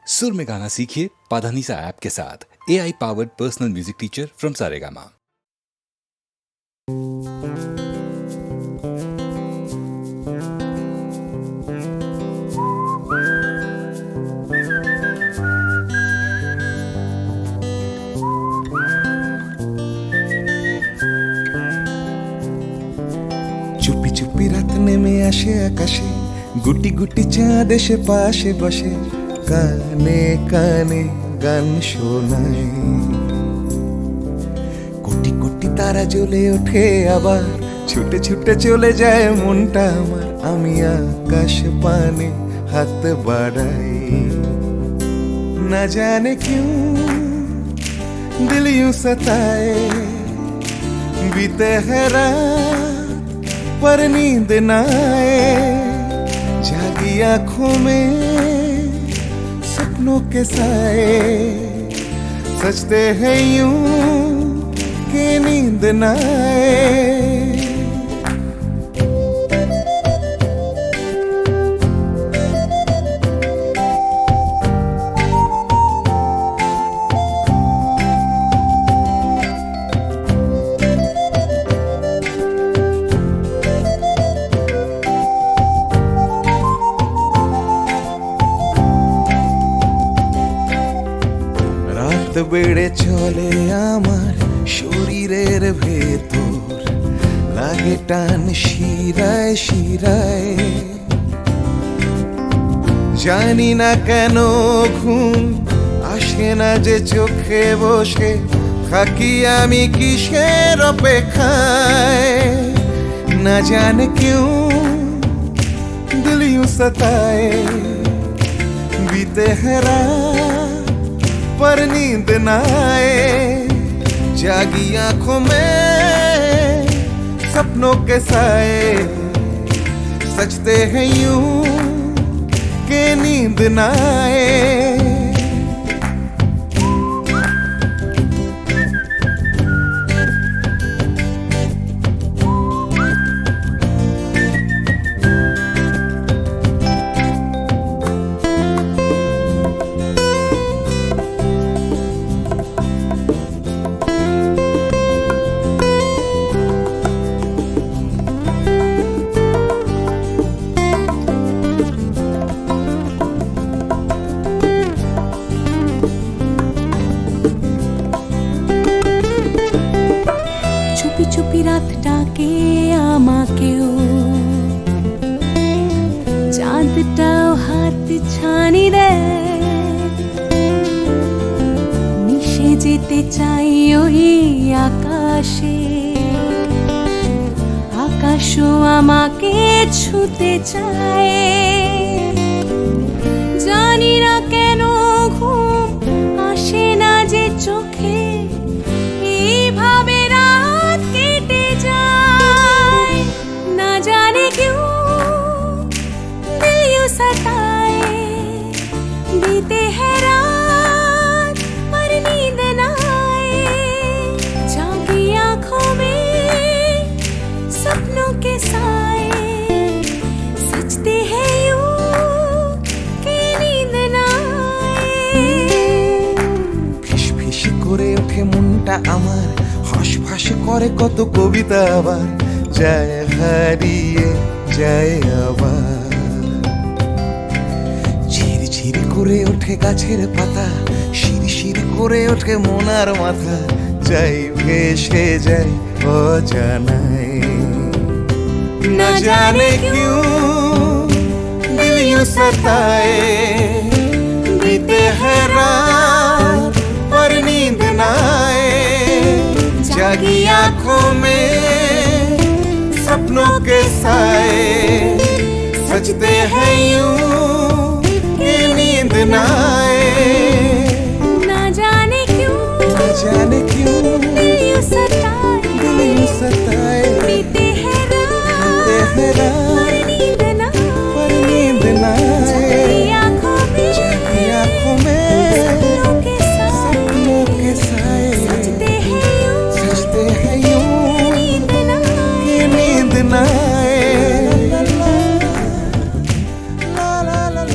सुर में गाना सीखिए पाधानीसा ऐप के साथ। AI powered personal music teacher from Saregama. চুপি চুপি রাত নেমে আসে আকাশে, গুটি গুটি চাঁদ এসে পাশে বসে, কানে কানে গান শোনায়। কোটি কোটি তারা জ্বলে ওঠে আবার, ছুটে ছুটে চলে যায় মনটা আমার। আমি আকাশ পানে হাত বাড়াই, না জানে क्यों दिल यूं सताए। बीते है रात पर नींद न आए, जागी आंखों में सपनों के साए। सजते हैं यूं कि नींद न आए। রাত বেড়ে চলে আমার শরীরের ভেতর, লাগে টান শিরায় শিরায়। জানি না কেন ঘুম আসে না যে চোখে বসে, থাকি আমি কিসের অপেক্ষায়। না জানে क्यों दिल यूं सताए। बीते है रात पर नींद न आए, जागी आंखों में सपनों के साए। सजते हैं यूं कि नींद न आए। চুপি চুপি রাত ডাকে আমাকেও, চাঁদটাও হাত ছানি দেয়। মিশে যেতে চাই ওই আকাশে, আকাশও আমাকে ছুতে চায়। জানি না কেন ঘুম আসে না যে চোখে, এইভাবে রাত কেটে যায়। না জানে क्यों दिल यूं सताए। बीते है रात पर नींद न आए, जागी आंखों में सपनों के साए। सजते हैं यूं कि नींद न आए। ফিস ফিস করে ওঠে মনটা আমার, হাঁস করে কত কবিতা আবার, যায় হারিয়ে যায় আবার। ঝিরঝির করে ওঠে গাছের পাতা, শিরশির করে ওঠে মনার মাথা, যাই ভেসে যায় অজানায়। না জানে क्यों दिल यूं सताए। बीते है रात पर नींद न आए, जागी आंखों में सपनों के साए। सजते हैं यूं कि नींद न आए। ना जाने क्यों दिल यूं सताए। सताए। बीते है बीते है रात पर नींद न पर नींद न आए, जागी आंखों में सपनों के साए। सजते हैं यूं सजते हैं यूं नींद न आए। कि नींद न आए। ला ला ला ला ला।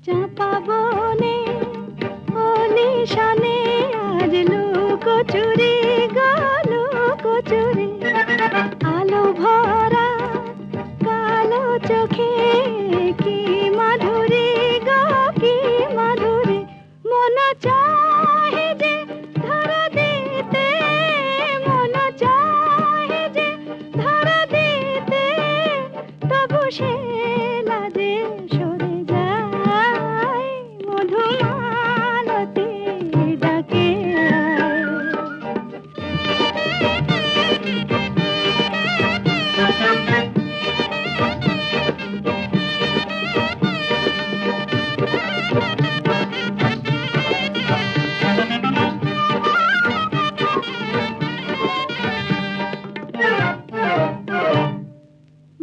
চাঁপা বনে অনিশানে আজ লুকোচুরি লুকোচুরি আলো ভরা কালো চোখে কি মাধুরী গো কি মাধুরী মন চাহে যে ধরা দিতে মন চাহে যে ধরা দিতে তবু সে লাজে সরে যায় মধুমালতি ডাকে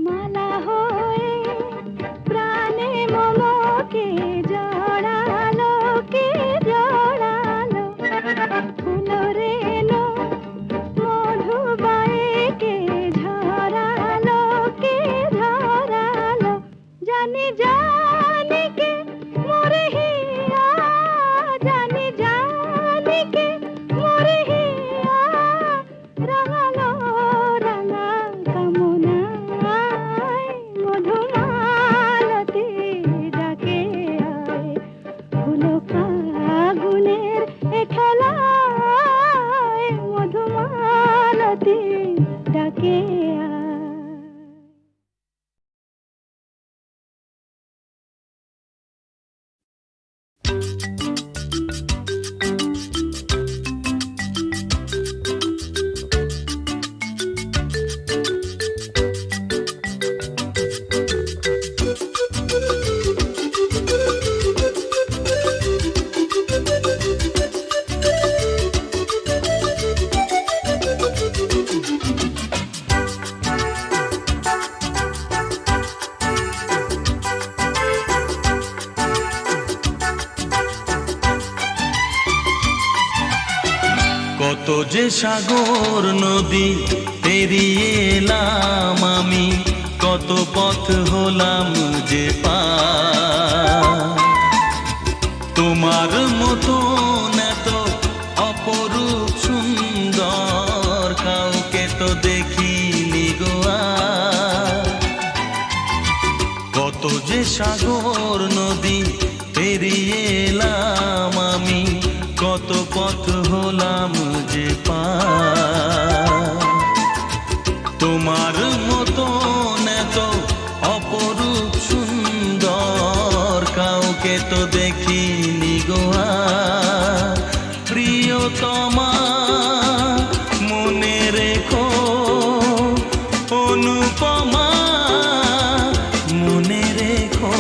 মালা হয়ে প্রাণে মমকে জড়ালো ফুল রেনো মধুবাইকে ঝরালো জানি জানি কে মোরে হিয়া জানি জানি কে মোরে হিয়া রাঙালো রাঙা কামনায় মধুমালতি ডাকে আয় হলো ফাগুনের এ খেলায় মধুমালতি ডাকে আয় কত যে সাগর নদী পেরিয়ে এলাম আমি, কত পথ হলাম যে পার। তোমার মতো এত অপরূপ সুন্দর কাউকে তো দেখিনি গো আর। কত যে সাগর নদী পেরিয়ে এলাম আমি, কত পথ হলাম যে পার। তোমার মতো এত অপরূপ সুন্দর কাউকে তো দেখিনি গো আর। প্রিয়তমা মনে রেখো, অনুপমা মনে রেখো।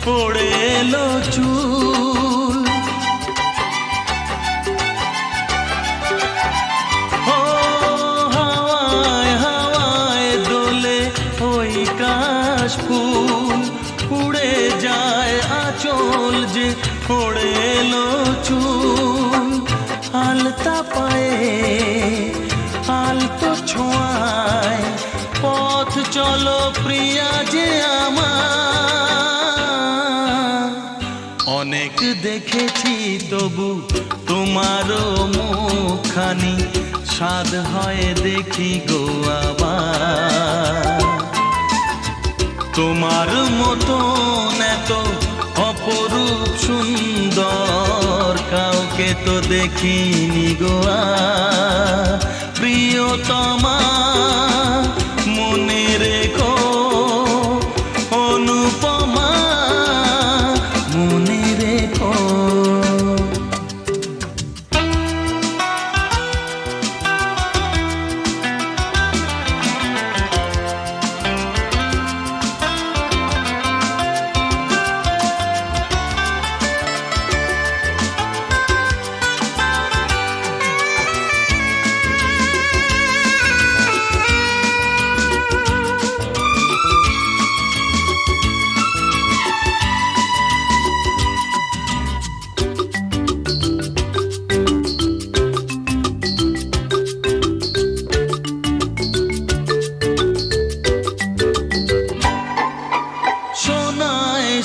পড়ে এলো চুল, ও হাওয়ায় হাওয়ায় দোলে ওই কাশ ফুল। উড়ে যায় আঁচল যে পড়ে এলো চুল। আলতা পায়ে আলতো ছোঁয়ায় পথ চলো প্রিয়া যে আমার। অনেক দেখেছি তবু তোমারও মুখখানি, স্বাদ হয় দেখি গো আবার। মতন এত অপরূপ সুন্দর কাউকে তো দেখিনি গোয়া প্রিয়তমা মনে রেখো অনুপমা মনে রেখো।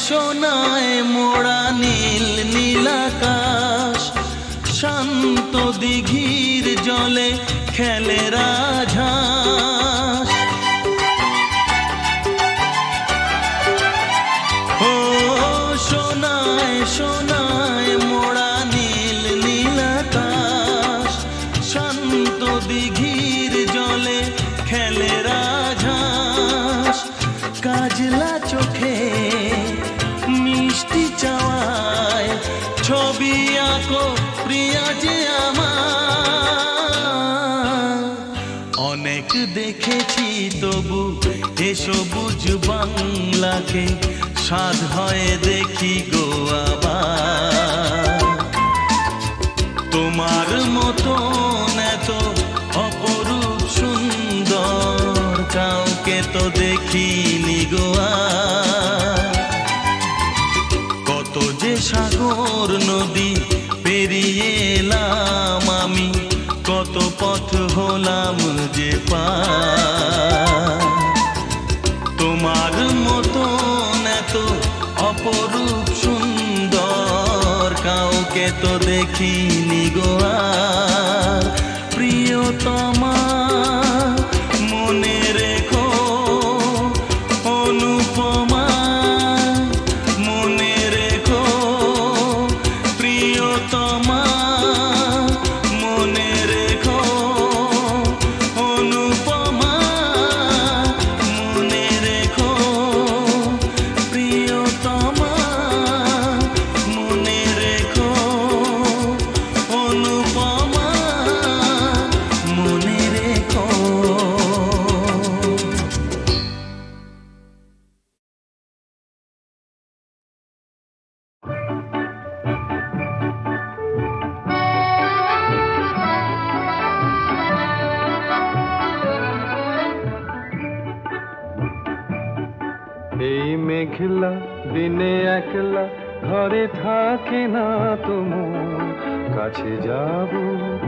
সোনায় মোড়া নীল নীলাকাশ শান্ত দিঘির জলে খেলে রাজহাঁস ও সোনায় সোনায় মোড়া নীল নীলাকাশ শান্ত দিঘির জলে খেলে রাজহাঁস কাজলা চোখে মিষ্টি চাওয়ায় ছবি আঁকো প্রিয়া যে আমার অনেক দেখেছি তবু এ সবুজ বাংলাকে সাধ হয়ে দেখি গো আবার তোমার মতন এত অপরূপ সুন্দর কাউকে তো দেখিনি গোয়া কত যে সাগর নদী পেরিয়ে এলাম আমি কত পথ হলাম যে পার তোমার মতন এত অপরূপ সুন্দর কাউকে তো দেখিনি গোয়া প্রিয়তমা মনে রেখো অনুপমা মনে রেখো প্রিয়তমা মনে রেখো অনুপমা মনে রেখো প্রিয়তমা মনে রেখো অনুপমা মনে রেখো। এই মেঘলা দিনে একলা ঘরে থাকে না তোমার কাছে যাব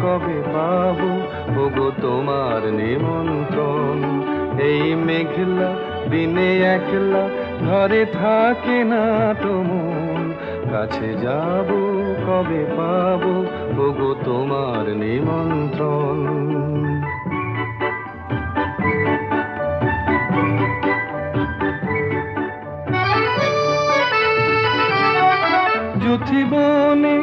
কবে পাবো ওগো তোমার নিমন্ত্রণ এই মেঘলা দিনে একলা ঘরে থাকে না তোমার কাছে যাব কবে পাবো ওগো তোমার নিমন্ত্রণ যুথিবনে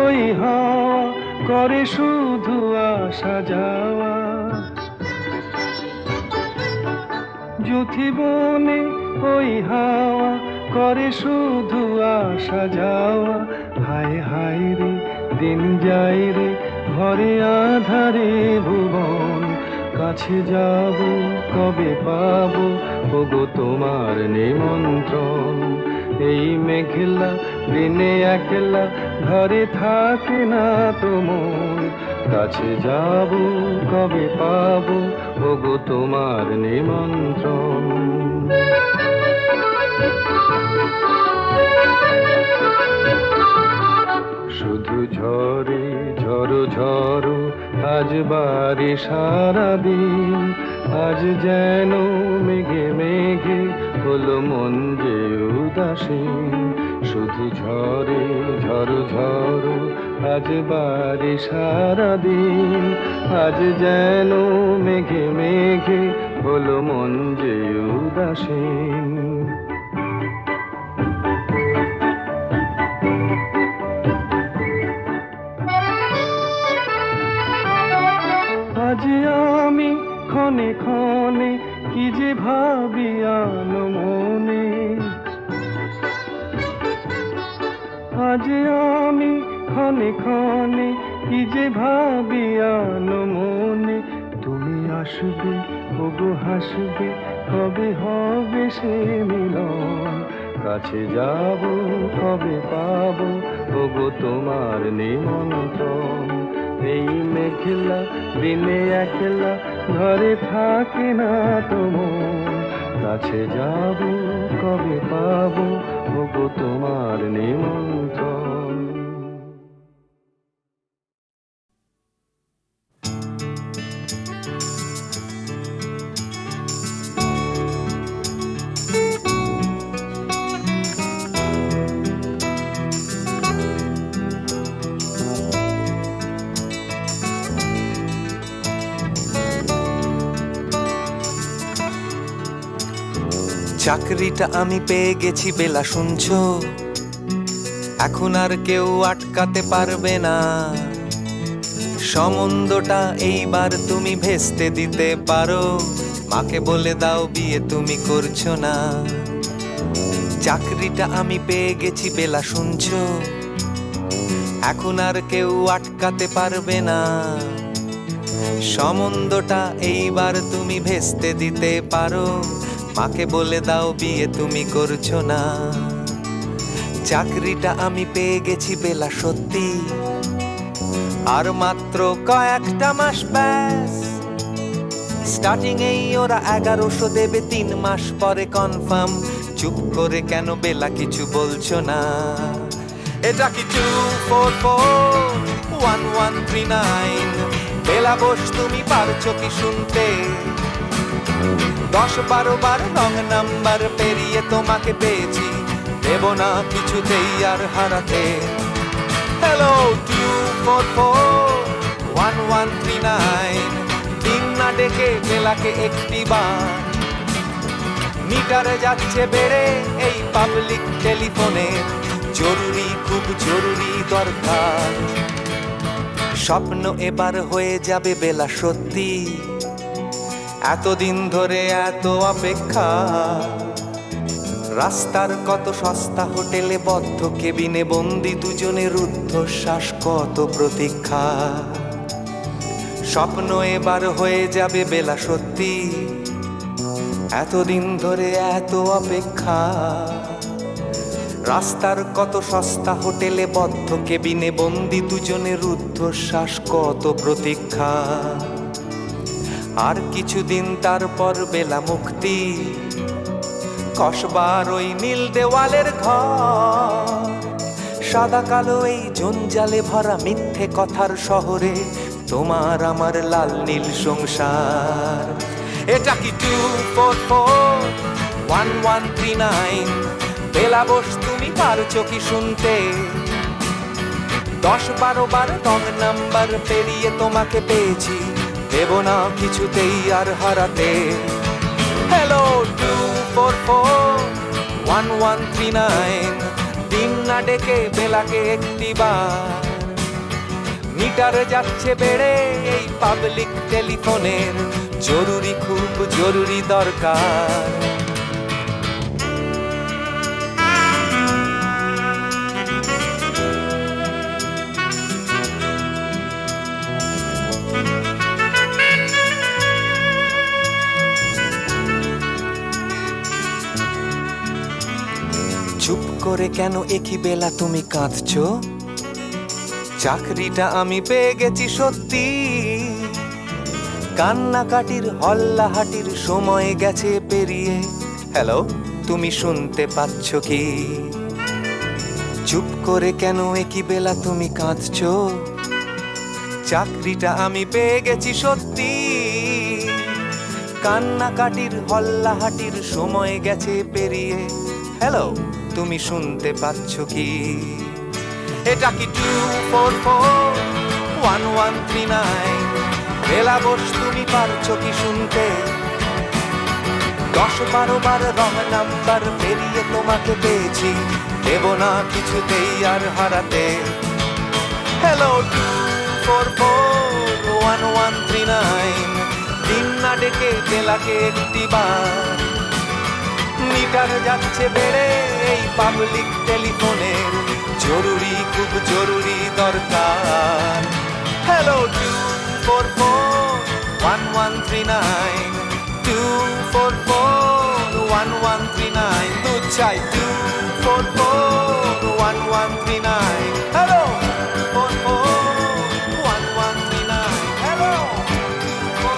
ওই হাওয়া করে শুধু আসা যাওয়া যুথিবনে ওই হাওয়া করে শুধু আসা যাওয়া হায় হায় রে দিন যায় রে ঘরে আধারে ভুবন কাছে যাব কবে পাবো ওগো তোমার নিমন্ত্রণ এই মেঘলা দিনে একলা ঘরে থাকে না তোমার কাছে যাব কবে পাবো ওগো তোমার নিমন্ত্রণ শুধু ঝরে ঝড়ো ঝড়ো আজ বাড়ি সারাদিন আজ যেন মেঘে মেঘে হলো মন যে উদাসীন শুধু ঝরে ঝড়ো ঝড়ো আজ বাড়ি সারাদিন আজ যেন মেঘে মেঘে হলো মন যে উদাসীন যে ভাবি আনমনে, আজ আমি ক্ষণে ক্ষণে কি যে ভাবি আনমনে। তুমি আসবে ওগো হাসবে, কবে হবে সে মিলন, কাছে যাব কবে পাবো ওগো তোমার নিমন্ত্রণ। এই মেঘলা দিনে একলা ঘরে থাকে না তো মন, কাছে যাব কবে পাবো ওগো তোমার নিমন্ত্রণ। চাকরিটা আমি পেয়ে গেছি বেলা, শুনছো? এখন আর কেউ আটকাতে পারবে না। সম্বন্ধটা এইবার তুমি ভেস্তে দিতে পারো, মাকে বলে দাও বিয়ে তুমি করছো না। চাকরিটা আমি পেয়ে গেছি বেলা, শুনছো? এখন আর কেউ আটকাতে পারবে না। সম্বন্ধটা এইবার তুমি ভেস্তে দিতে পারো, মাকে বলে দাও বিয়ে তুমি করছো না। চাকরিটা আমি পেয়ে গেছি বেলা, সত্যি আর মাত্র কয়েকটা মাস ব্যাস। স্টার্টিং এই ওরা 1100 দেবে, 3 মাস পরে কনফার্ম। চুপ করে কেন বেলা কিছু বলছো না? এটা কি 2441139? বেলা বোস তুমি পারছো কি শুনতে? 10-12 বার রং নাম্বার পেরিয়ে তোমাকে পেয়েছি, দেব না কিছুতেই আর হারাতে। হ্যালো 2441139, দিন না ডেকে বেলাকে একটি বার। মিটারে যাচ্ছে বেড়ে এই পাবলিক টেলিফোনের, জরুরি খুব জরুরি দরকার। স্বপ্ন এবার হয়ে যাবে বেলা, সত্যি এতদিন ধরে এত অপেক্ষা। রাস্তার কত সস্তা হোটেলে বদ্ধ কেবিনে বন্দি দুজনের রুদ্ধশ্বাস, কত প্রতীক্ষা। স্বপ্ন এবার হয়ে যাবে বেলা, সত্যি এতদিন ধরে এত অপেক্ষা। রাস্তার কত সস্তা হোটেলে বদ্ধ কেবিনে বন্দি দুজনের রুদ্ধশ্বাস, কত প্রতীক্ষা। আর কিছুদিন তারপর বেলা মুক্তি, কসবার ওই নীল দেওয়ালের ঘর। সাদা কালো এই জঞ্জালে ভরা মিথ্যে কথার শহরে তোমার আমার লাল নীল সংসার। এটা কি 2441139? বেলা বোস তুমি পারছো কি শুনতে? 10-12 বার রং নাম্বার পেরিয়ে তোমাকে পেয়েছি, দেব না কিছুতেই আর হারাতে। হ্যালো 2441139, দিন না ডেকে বেলাকে একটি বার। মিটার যাচ্ছে বেড়ে এই পাবলিক টেলিফোনের, জরুরি খুব জরুরি দরকার। চুপ করে কেন একই বেলা তুমি কাঁদছো? চাকরিটা আমি পেয়ে গেছি সত্যি, কান্নাকাটির হল্লাহাটির সময় গেছে পেরিয়ে। হ্যালো তুমি শুনতে পাচ্ছ কি? চুপ করে কেন একই বেলা তুমি কাঁদছো? চাকরিটা আমি পেয়ে গেছি সত্যি, কান্নাকাটির হল্লাহাটির সময় গেছে পেরিয়ে। হ্যালো তুমি শুনতে পাচ্ছ কি? এটা কি 2441139? বেলা বোস তুমি পারছো কি শুনতে? 10-12 বার রং নাম্বার পেরিয়ে তোমাকে পেয়েছি, দেব না কিছুতেই আর হারাতে। হ্যালো 2441139, দিন না ডেকে বেলাকে একটিবার, মিটার যাচ্ছে বেড়ে এই পাবলিক টেলিফোনের, জরুরি খুব জরুরি দরকার। হ্যালো 244-1139, 244-1139, দুধ চাই 244-1139, হ্যালো 244-1139, হ্যালো 244-1139।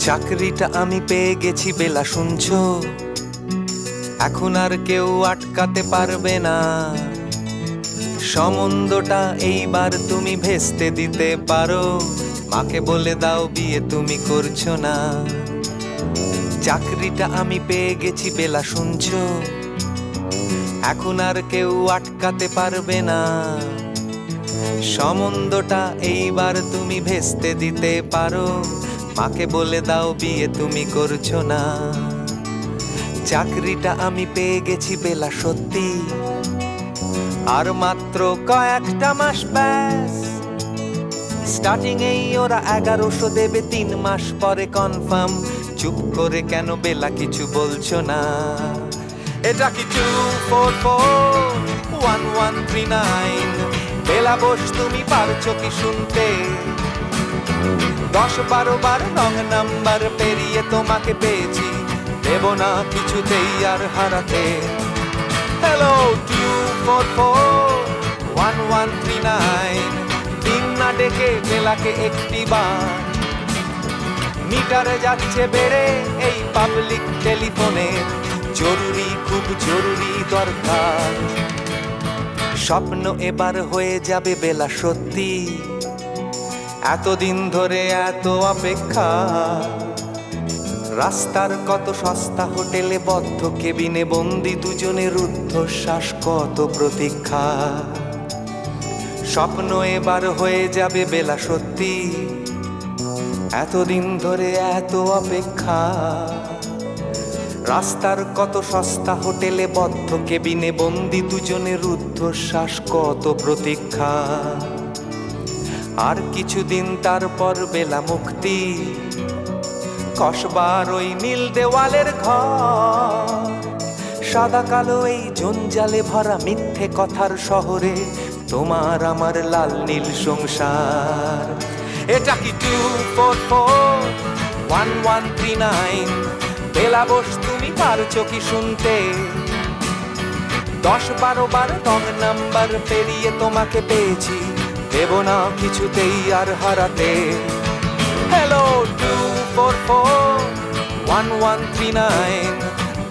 চাকরিটা আমি পেয়ে গেছি বেলা, শুনছো? এখন আর কেউ আটকাতে পারবে না, সম্বন্ধটা এইবার তুমি ভেস্তে দিতে পারো, মাকে বলে দাও বিয়ে তুমি করছো না। চাকরিটা আমি পেয়ে গেছি বেলা, শুনছো? এখন আর কেউ আটকাতে পারবে না, সম্বন্ধটা এইবার তুমি ভেস্তে দিতে পারো, মাকে বলে দাও বিয়ে তুমি করছো না। চাকরিটা আমি পেয়ে গেছি বেলা, সত্যি আর মাত্র কয়েকটা মাস ব্যাস, স্টার্টিং এই ওরা 1100 দেবে, 3 মাস পরে কনফার্ম। চুপ করে কেন বেলা কিছু বলছো না? এটা কি 244-1139? বেলা বোস তুমি পারছো কি শুনতে? 10-12 বার রং নাম্বার পেরিয়ে তোমাকে পেয়েছি, দেব না কিছুতেই আর হারাতে। হ্যালো 244-1139, দিন না ডেকে বেলাকে একটিবার, মিটারে যাচ্ছে বেড়ে এই পাবলিক টেলিফোনের, জরুরি খুব জরুরি দরকার। স্বপ্ন এবার হয়ে যাবে বেলা, সত্যি এতদিন ধরে এত অপেক্ষা, রাস্তার কত সস্তা হোটেলে বদ্ধ কেবিনে বন্দি দুজনের রুদ্ধশ্বাস, কত প্রতীক্ষা। স্বপ্ন এবার হয়ে যাবে বেলা, সত্যি এতদিন ধরে এত অপেক্ষা, রাস্তার কত সস্তা হোটেলে বদ্ধ কেবিনে বন্দি দুজনের রুদ্ধশ্বাস, কত প্রতীক্ষা। আর কিছুদিন তারপর বেলা মুক্তি, কসবার ওই নীল দেওয়ালের ঘর, সাদা কালো এই জঞ্জালে ভরা মিথ্যে কথার শহরে, তোমার আমার লাল নীল সংসার। এটা কি 244-1139? বেলা বোস তুমি পারছো কি শুনতে? 10-12 বার রং নাম্বার পেরিয়ে তোমাকে পেয়েছি, দেব না কিছুতেই আর হারাতে। হ্যালো 244-1139,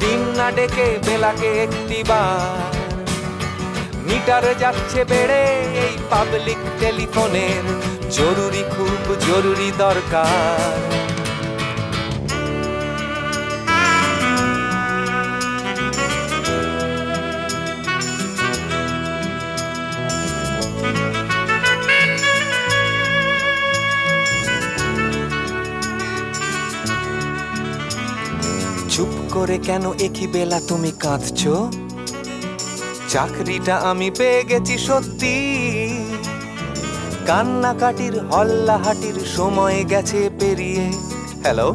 দিন না ডেকে বেলাকে একটিবার, মিটারে যাচ্ছে বেড়ে এই পাবলিক টেলিফোনের, জরুরি খুব জরুরি দরকার। চুপ করে কেন একই বেলা তুমি কাঁদছো? চাকরিটা আমি পেয়ে গেছি সত্যি, কান্নাকাটির হল্লাহাটির সময় গেছে পেরিয়ে। হ্যালো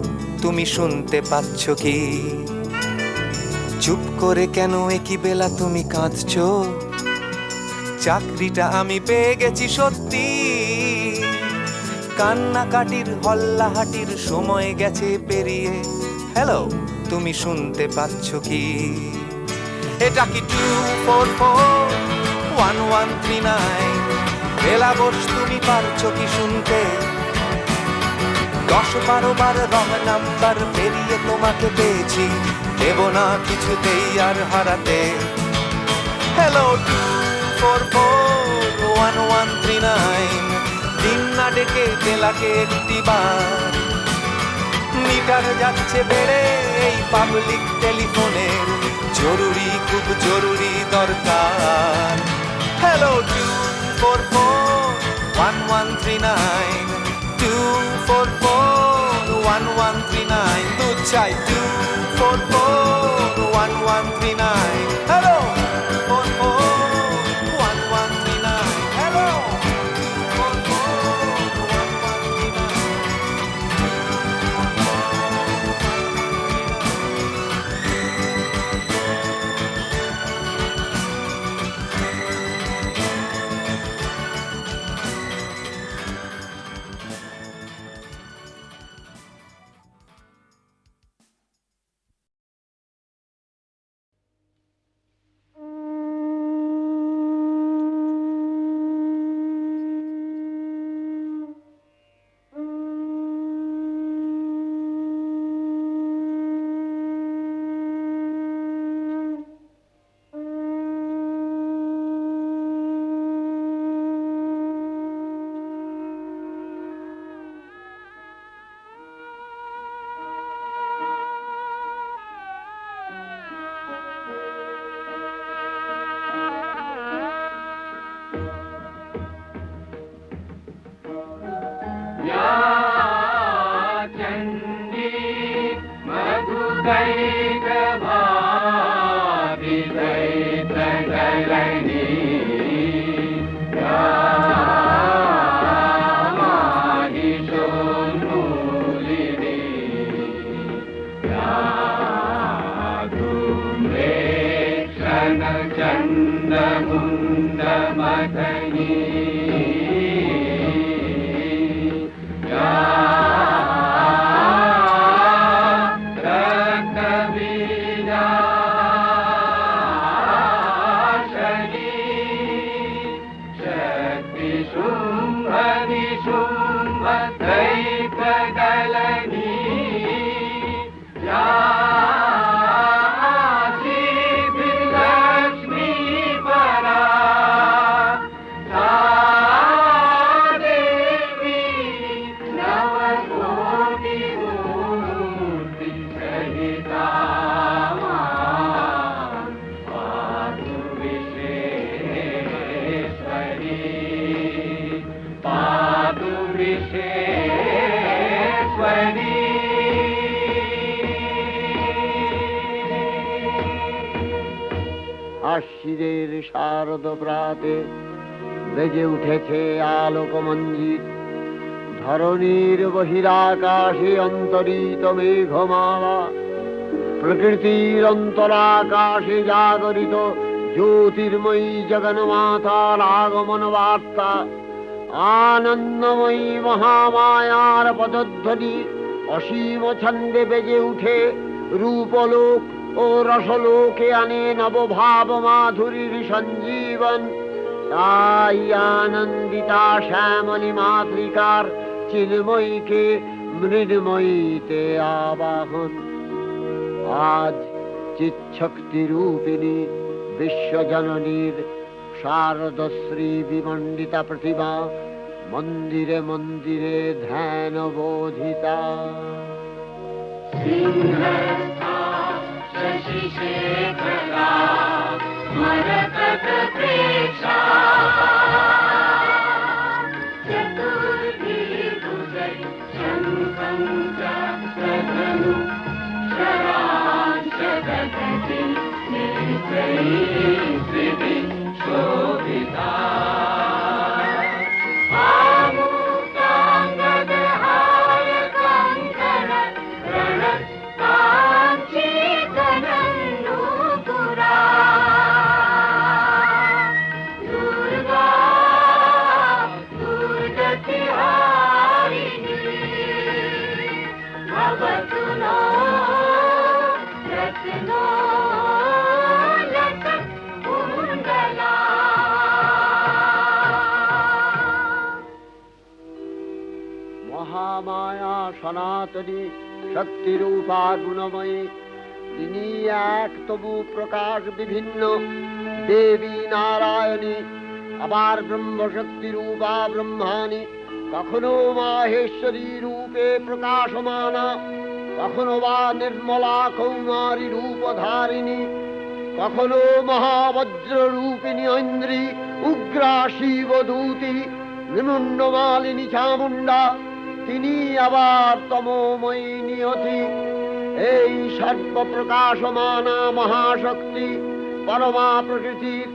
তুমি শুনতে পাচ্ছ কি? চুপ করে কেন একই বেলা তুমি কাঁদছো? চাকরিটা আমি পেয়ে গেছি সত্যি, কান্নাকাটির হল্লাহাটির সময় গেছে পেরিয়ে। হ্যালো তুমি শুনতে পাচ্ছ কি? এটা কি 244-1139? বেলা বোস তুমি পারছো কি শুনতে? 10-12 বার রং নাম্বার পেরিয়ে তোমাকে পেয়েছি, দেব না কিছুতেই আর হারাতে। হ্যালো 2441139, দিন না ডেকে গেলাকে একটি বার। মিটার যাচ্ছে বেড়ে এই পাবলিক টেলিফোনের, জরুরি খুব জরুরি দরকার। হ্যালো 2441139, 2441139, দুধ চাই 2441139। Hello 2441139, hello 2441139। আশ্বিরের শারদ প্রাতে বেজে উঠেছে আলোকমঞ্জিত, ধরণীর বহিরাকাশে অন্তরিত মেঘমালা, প্রকৃতির অন্তরাকাশে জাগরিত জ্যোতির্ময়ী জগন্মাতার আগমন বার্তা। আনন্দময়ী মহামায়ার পদধ্বনি অসীম ছন্দে বেজে উঠে রূপলোক ও রসলোকে আনে নবভাব মাধুরীর সঞ্জীবন। তাই আনন্দিতা শ্যামলী মাতৃকার চিন্ময়ীকে মৃন্ময়ীতে আবাহন। আজ চিৎশক্তি রূপিণী বিশ্বজননীর শারদশ্রী বিমণ্ডিতা প্রতিমা মন্দিরে মন্দিরে ধ্যান বোধিতা। মহামায়া সনাতনী শক্তিরূপা গুণময়ী। তিনি এক, তবু প্রকাশ বিভিন্ন, দেবী নারায়ণী। আবার ব্রহ্মশক্তি রূপা ব্রহ্মাণী, কখনো মাহেশ্বরী রূপে প্রকাশমানা, কখনো বা নির্মলা কৌমারী রূপধারিণী, কখনো মহাবজ্র রূপিণী ঐন্দ্রী, উগ্রা শিবদূতি, নিমুন্ডমালিনী চামুণ্ডা। তিনি আবার তমোময়ী নিয়তি। এই সর্বপ্রকাশমানা মহাশক্তি পরমা প্রকৃতির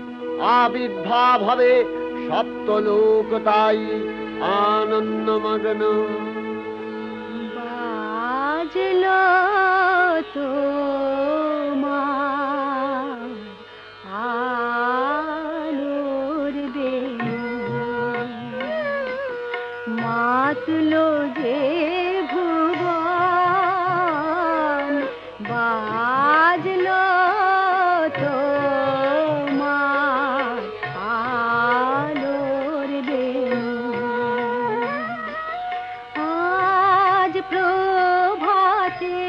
আবির্ভাব হবে সপ্তলোক তাই আনন্দমগ্ন। বাজলো তোমার আলোর বেণী, মাতলো যে ভুবন, বাজলো তোমার আলোর বেণী। আজ প্রভাতে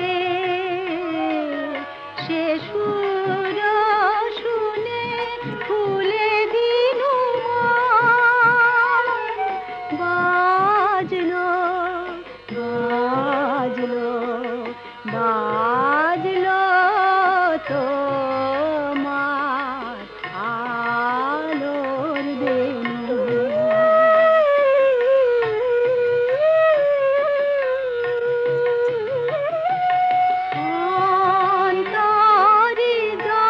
সে সুর শুনে ফুলে দিনু বাজলো বাজলো বাজলো তোমার আলোর বেণী। অন্তরে যা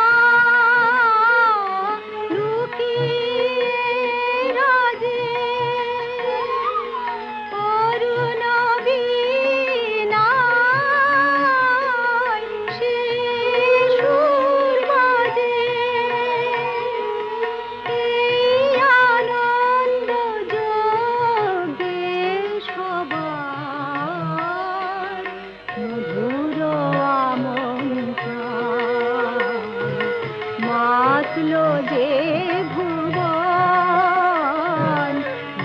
লুকিয়ে রাজে, অরুণ বীণায় সে সুর বাজে। এই আনন্দ যোগে সবার মধুর আমন্ত্রণ, মাতলো যে ভুবন,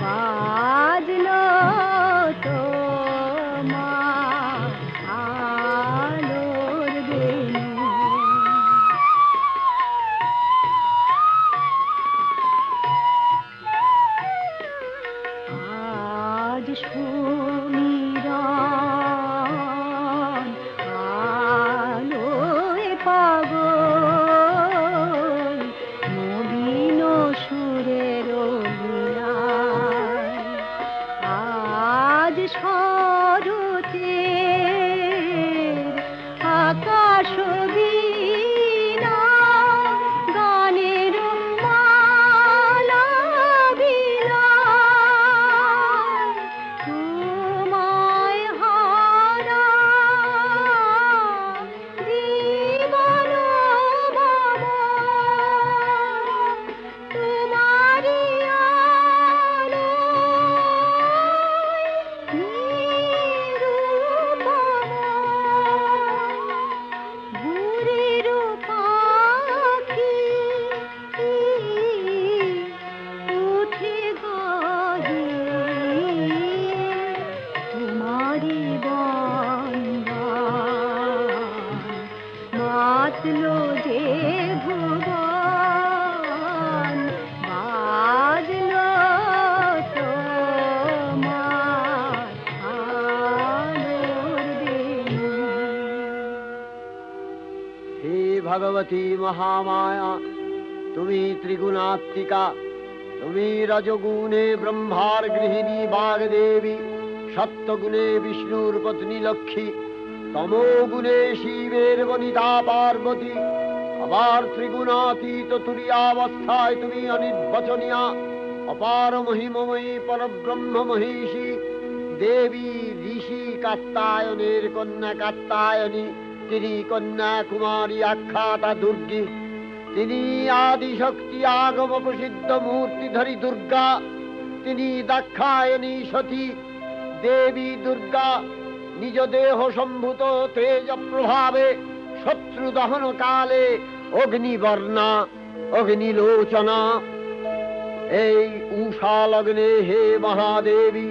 বাজলো তোমার আলোর বেণী। আজ সুমিরন আলোয় পাগল, নবীন সুরের লীলায়। আজ শরতের আকাশ বীণা, গানের মালা বিলায়। তোমায় হারা জীবন বাবা, তোমারি আলোয় নিরূপমা। ভোরের পাখি উঠে গায়ে তোমারি বন্দন, মাতলো যে ভুবন, বাজলো তোমার আলোর বেণী। হে ভগবতী মহামায়া, তুমি ত্রিগুণাত্মিকা। তুমি রজগুণে ব্রহ্মার গৃহিণী বাগদেবী, সত্যগুণে বিষ্ণুর পত্নী লক্ষ্মী, তমোগুণে শিবের বনিতা পার্বতী। আবার ত্রিগুণাতীত তুরীয়াবস্থায় তুমি অনির্বচনীয়া, অপার মহিমময়ী পরব্রহ্ম মহিষী দেবী। ঋষি কাত্তায়নের কন্যা কাত্তায়নী, তিনি কন্যা কুমারী আখ্যাতা দুর্গী। তিনি আদিশক্তি আগম প্রসিদ্ধ মূর্তিধরী দুর্গা। তিনি দাক্ষায়ণী সতী দেবী দুর্গা। নিজ দেহ সম্ভূত তেজ প্রভাবে শত্রু দহন কালে অগ্নিবর্ণা অগ্নিলোচনা। এই উষা লগ্নে হে মহাদেবী,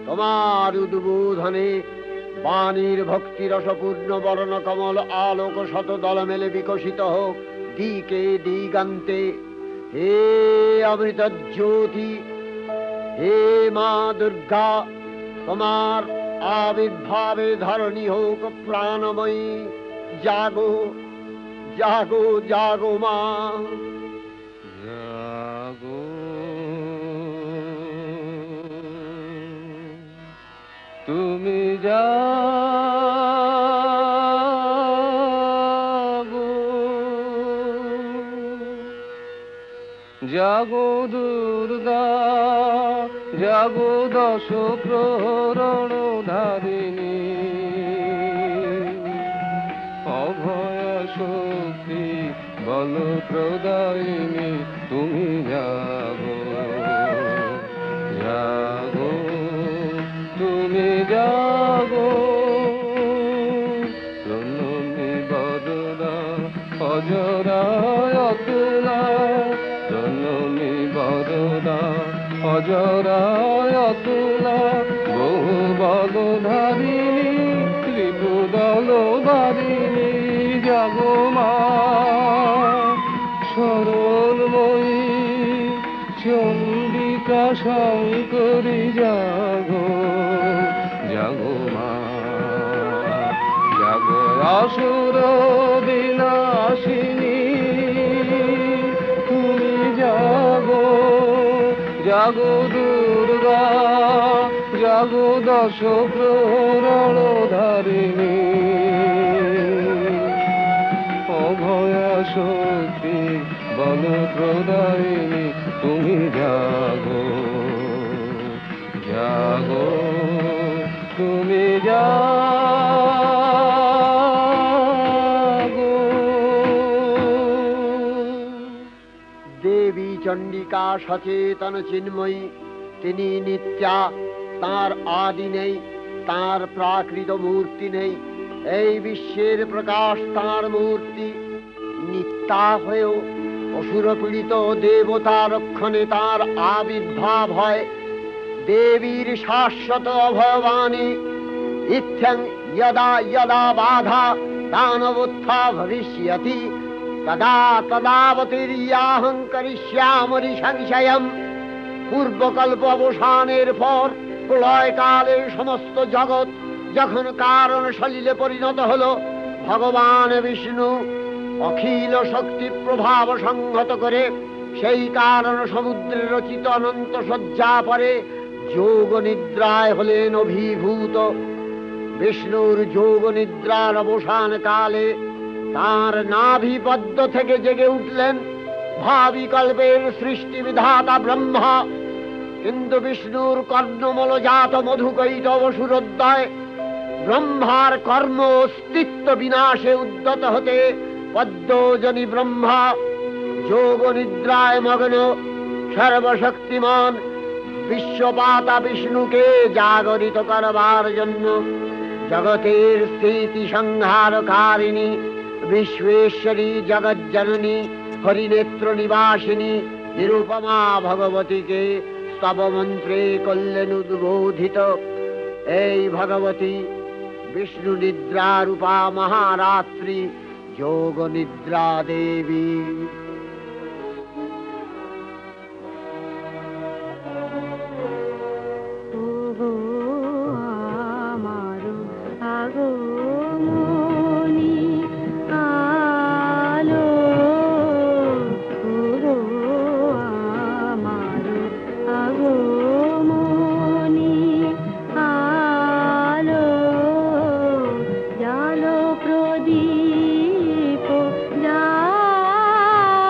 তোমার উদ্বোধনে বাণীর ভক্তি রসপূর্ণ বরণ কমল আলোক শত দল মেলে বিকশিত হোক দিকে দিগান্তে। হে অমৃত জ্যোতি, হে মা দুর্গা, তোমার আবির্ভাবে ধরণী হোক প্রাণময়ী। জাগো জাগো জাগো মা। জাগো তুমি জাগো, জাগো দুর্গা, জাগো দশ প্রহরণ ধারিণী, অভয় শক্তি বল প্রদায়িনী তুমি জাগো, জাগো তুমি জাগো। প্রণমী বরদা অজরায় অতুলা, প্রণমী বরদা অজরায় অতুলা, বহু বল ধারিণী ত্রিপুদল বারিণী জাগো মা। শরণময়ী চণ্ডিকা শঙ্করী জাগো, জাগো মা, জাগো আসুর বিনাশিনী তুমি জাগো, জাগো দুর্গা, জাগো দশ প্রহরণ ধারিণী, অভয়া শক্তি বল প্রদায়িনী তুমি জাগো, জাগো তুমি জাগো। দেবী চণ্ডিকা সচেতন চিন্ময়ী, তিনি নিত্যা, তার আদি নেই, তার প্রাকৃত মূর্তি নেই। এই বিশ্বের প্রকাশ তার মূর্তি। নিত্যা হয়েও অসুর পীড়িত দেবতা রক্ষণে তার আবির্ভাব হয়। দেবীর শাশ্বত অভয়বাণী, ইত্থং যদা যদা বাধা দানবোত্থা ভবিষ্যতি তদা তদাবতীর্যাহং করিষ্যামি সংশয়ম। পূর্বকল্প অবসানের পর প্রলয়কালে সমস্ত জগৎ যখন কারণ সলিলে পরিণত হলো, ভগবান বিষ্ণু অখিল শক্তি প্রভাব সংহত করে সেই কারণ সমুদ্রে রচিত অনন্ত শয্যা পরে যোগ নিদ্রায় হলেন অভিভূত। বিষ্ণুর যোগ নিদ্রার অবসান কালে তার নাভিপদ্ম থেকে জেগে উঠলেন ভাবি কল্পের সৃষ্টি বিধাতা ব্রহ্মা। কিন্তু বিষ্ণুর কর্ণমলজাত মধুকৈটব সুরোদ্দয় ব্রহ্মার কর্ম অস্তিত্ব বিনাশে উদ্যত হতে পদ্মজনী ব্রহ্মা যোগ নিদ্রায় মগ্ন সর্বশক্তিমান বিশ্বপাতা বিষ্ণুকে জাগরিত করবার জন্য জগতের স্থিতি সংহারকারিণী বিশ্বেশ্বরী জগজ্জননী হরিনেত্র নিবাসিনী নিরুপমা ভগবতীকে স্তব মন্ত্রে করলেন উদ্বোধিত। এই ভগবতী বিষ্ণু নিদ্রা রূপা মহারাত্রি যোগ নিদ্রা দেবী। ওগো আমারো আগমনী আলো, ওগো আমারো আগমনী আলো, জালো প্রদীপ জালো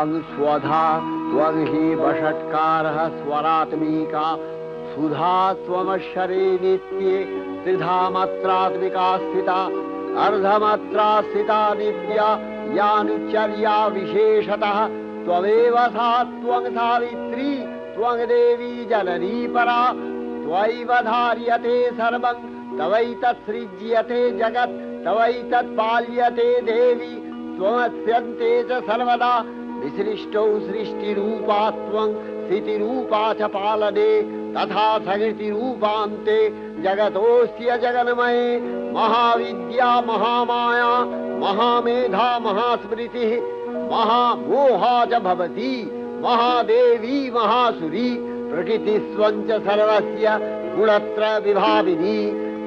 त्वं स्वधा त्वं हि वषट्कारः स्वरात्मिका सुधा त्वमक्षरे नित्ये त्रिधा मात्रात्मिका स्थिता अर्धमात्रा स्थिता नित्या यानुचर्या विशेषतः त्वमेव सा त्वं सावित्री त्वं देवी जननी परा त्वयैव धार्यते सर्वं तवैतत्सृज्यते जगत् तवैतत्पाल्यते देवी त्वमस्यन्ते च सर्वदा विसृष्टौ सृष्टिरूपा त्वं स्थितिरूपा च पालने तथा सकृतिरूपान्ते जगतोऽस्य जगन्मये महाविद्या महामाया महामेधा महास्मृतिः महामोहा च भवति महादेवी महासुरी प्रकृतिस्त्वं च सर्वस्य गुणत्रय विभाविनी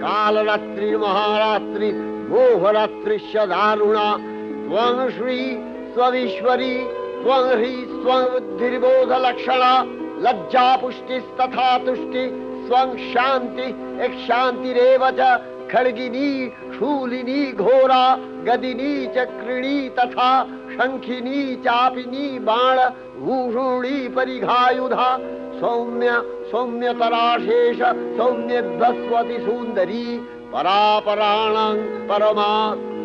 कालरात्रिर्महारात्रि मोहरात्रिश्च दारुणा त्वं श्री स्वविश्वरी त्वं ह्री स्वं बुद्धिर्बोधलक्षणा लज्जा पुष्टिस्तथा तुष्टि स्वं शान्ति एक शान्तिरेव च खड्गिनी शूलिनी घोरा गदिनी चक्रिणी तथा शंखिनी चापिनी बाण भूषुणी परिघायुधा सौम्य सौम्यतराशेष सौम्यध्वस्वति सुन्दरी परापराणां परमा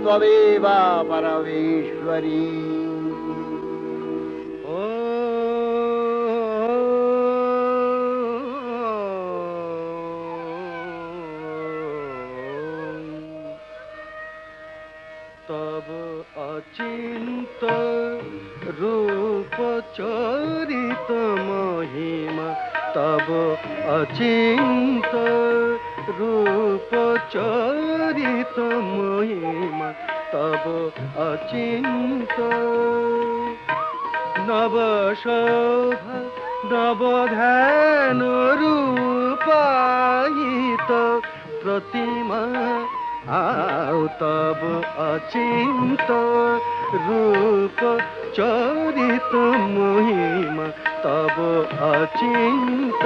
त्वमेव परमेश्वरी। तब अचिंत रूप चरित महिमा तब अचिंत रूप चरित महिमा तब अचिंत नव शोभा नव ध्यान रूपायित प्रतिमा आओ तब अचिंत रूप चरित महिमा तब अचिंत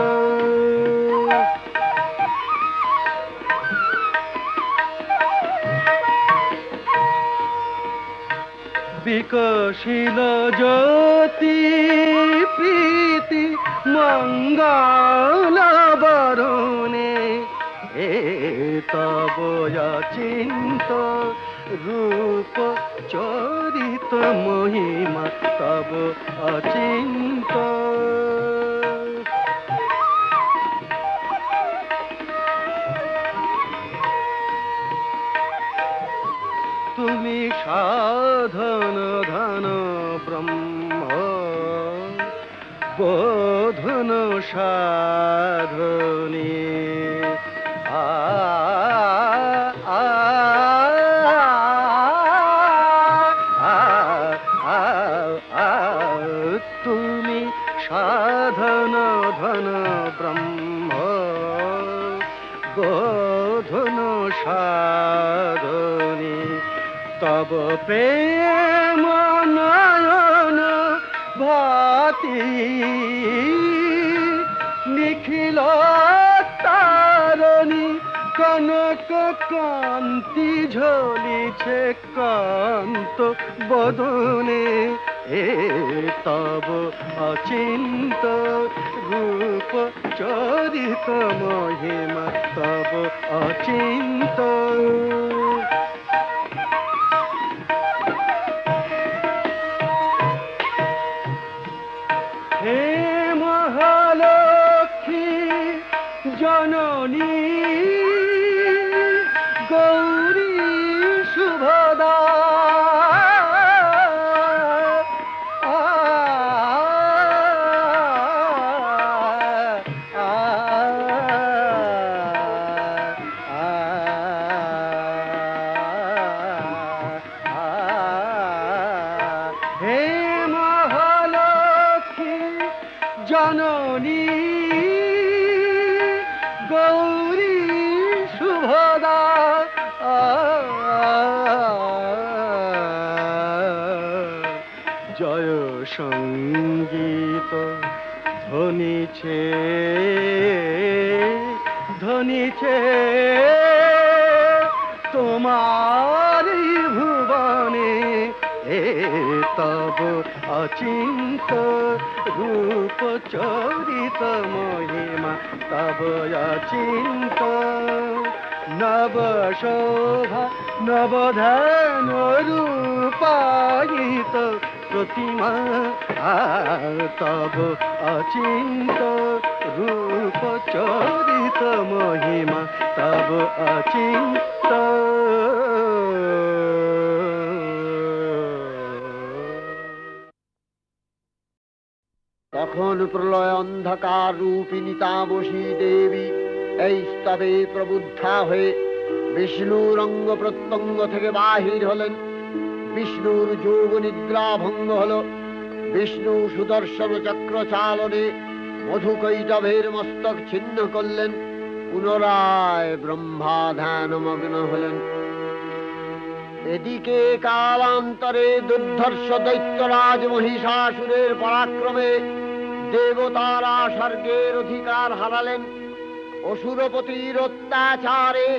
विकसिल ज्योति प्रीति मंगल बरुणे तब अचिंत रूप चरित महिमा तब अचिंत तुमी साधन धन ब्रह्म बोधन साधने तुमी साधन धन ब्रह्म बोधन साधने तब प्रेम नयन भाति निखिल तारणी कनक कांति झलिছে कांत बदने तब अचिंत रूप चरित महिमा तब अचिंत हे महालक्ष्मी जननी गौरी शुभदा हे महालक्ष्मी जननी गौरी शुभदा जय संगीत ধ্বনিছে ধ্বনিছে তোমার ভুবনে তব অচিন্ত রূপ চরিত মহিমা তব অচিন্ত নব শোভা নবধান রূপায়িত প্রতিমা তব অচিন্ত রূপ চরিত মহিমা তব অচিন্ত। তখন প্রলয় অন্ধকার রূপিণী তামসী দেবী এই স্তবে প্রবুদ্ধা হয়ে বিষ্ণুর অঙ্গ প্রত্যঙ্গ থেকে বাহির হলেন। বিষ্ণুর যোগ নিদ্রা ভঙ্গ হল। বিষ্ণু সুদর্শন চক্র চালনে মধুকৈটভের মস্তক ছিন্ন করলেন। পুনরায় ব্রহ্মা ধ্যানমগ্ন হলেন। এদিকে কালান্তরে দুর্ধর্ষ দৈত্যরাজ মহিষাসুরের পরাক্রমে দেবতারা স্বর্গের অধিকার হারালেন। অসুরপতির অত্যাচারে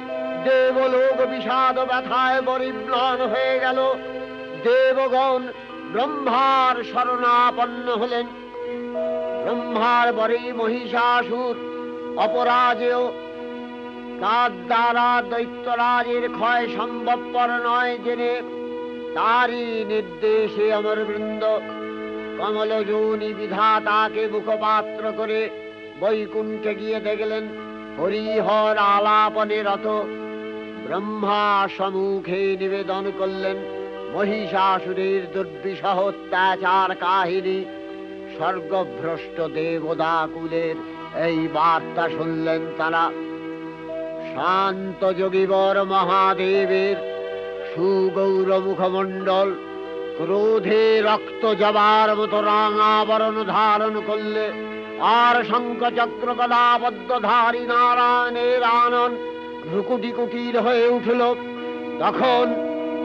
দেবলোক বিষাদ ব্যথায় পরিম্লান হয়ে গেল। দেবগণ ব্রহ্মার শরণাপন্ন হলেন। ব্রহ্মার বরে মহিষাসুর অপরাজেয়, তার দ্বারা দৈত্যরাজের ক্ষয় সম্ভবপর নয় জেনে তারই নির্দেশে অমরবৃন্দ কমলযোনি বিধাতাকে মুখপাত্র করে বৈকুণ্ঠে গিয়ে দেখলেন হরিহর আলাপনে রত। ব্রহ্মা সম্মুখে নিবেদন করলেন মহিষাসুরের দুর্বিষহ অত্যাচার কাহিনী। স্বর্গভ্রষ্ট দেবদাকুলের এই বার্তা শুনলেন তারা। শান্ত যোগীবর মহাদেবের সুগৌর মুখমণ্ডল ক্রোধে রক্ত জবার মতো রাঙাবরণ ধারণ করলে, আর শঙ্খ চক্র গদাবদ্ধধারী নারায়ণের আনন ভ্রুকুটি কুটির হয়ে উঠল। তখন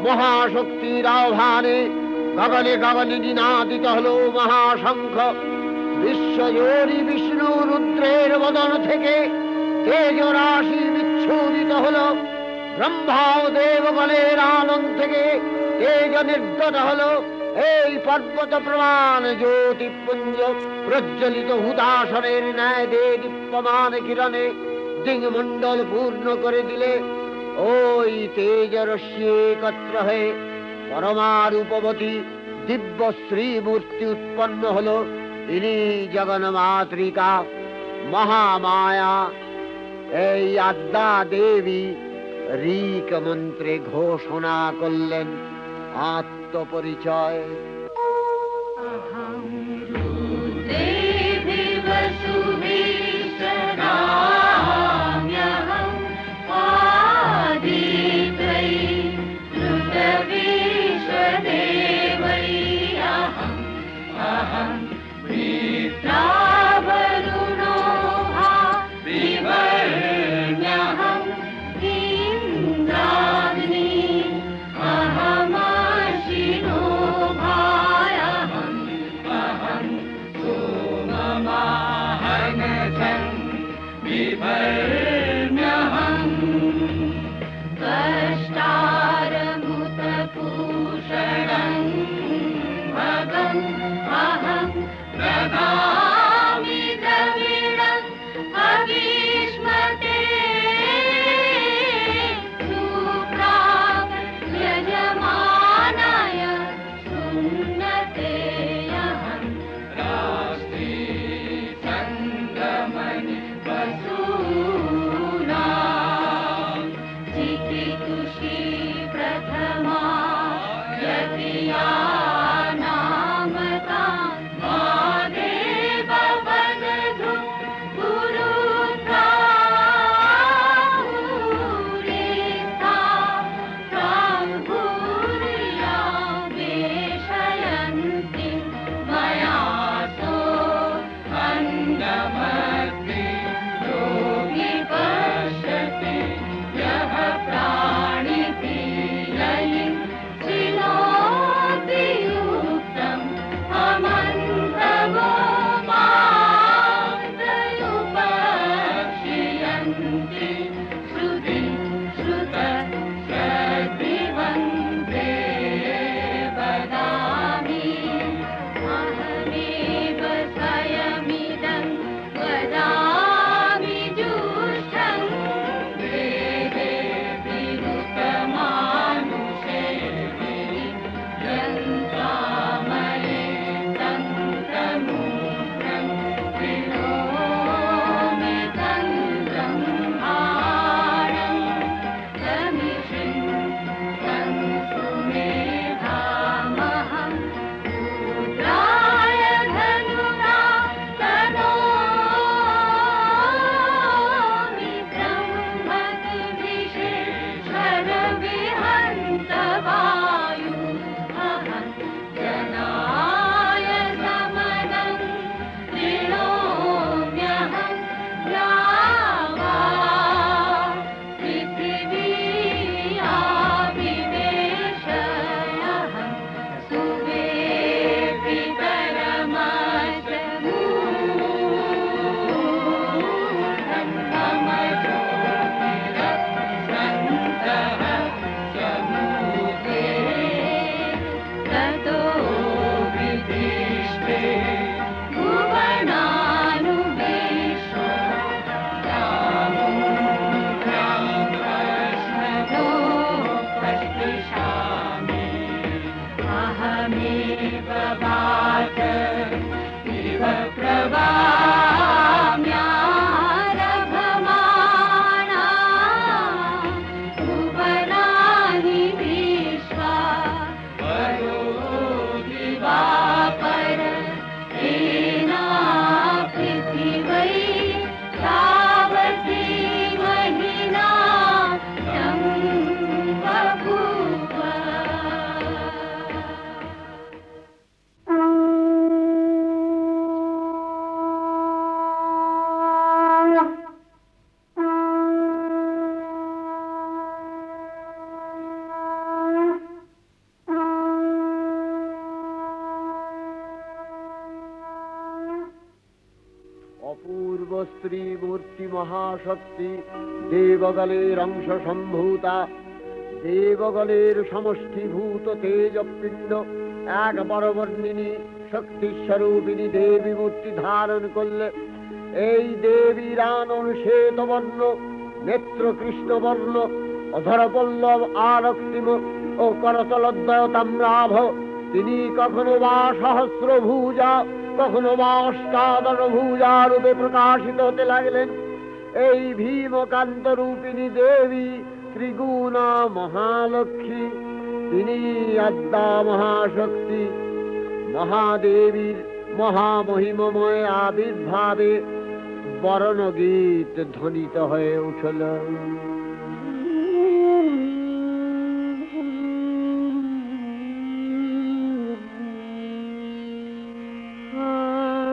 মহাশক্তির আহ্বানে গগনে গগনে নিনাদিত হল মহাশঙ্খ। বিশ্বজোরি বিষ্ণু রুদ্রের বদন থেকে তেজ রাশি বিচ্ছুরিত হল। ব্রহ্মা ও দেবগণের আনন্দ থেকে তেজ নির্গত হল। এই পর্বত প্রমাণ জ্যোতিপুঞ্জ প্রজ্বলিত হুতাসনের ন্যায় দীপ্যমান কিরণে দিংমণ্ডল পূর্ণ করে দিলে। ওই তেজ রশ্মি একত্র হয়ে পরমারূপবতী দিব্য শ্রীমূর্তি উৎপন্ন হল। ইনি জগন্মাতৃকা মহামায়া। এই আদ্যা দেবী ঋক মন্ত্রে ঘোষণা করলেন আত্মপরিচয়। इंद्राग्नि अहमशिनो भा দেবী মূর্তি মহাশক্তি, দেবগলের অংশ সম্ভূতা, দেবগলের সমষ্টিভূত তেজপিণ্ড এক বরবর্ণিনী শক্তিস্বরূপিণী দেবী মূর্তি ধারণ করলে এই দেবীর আনন শ্বেতবর্ণ, নেত্র কৃষ্ণবর্ণ, অধরপল্লব আরক্তিম ও করতলদ্বয় তাম্রাভ। তিনি কখনো বা সহস্র ভুজা, কখনো বা অষ্টাদশ ভুজা রূপে প্রকাশিত হতে লাগলেন। এই ভীমকান্ত রূপিণী দেবী ত্রিগুণা মহালক্ষ্মী, তিনি আদ্যা মহাশক্তি। মহাদেবীর মহামহিমময় আবির্ভাবে বরণগীত ধ্বনিত হয়ে উঠল।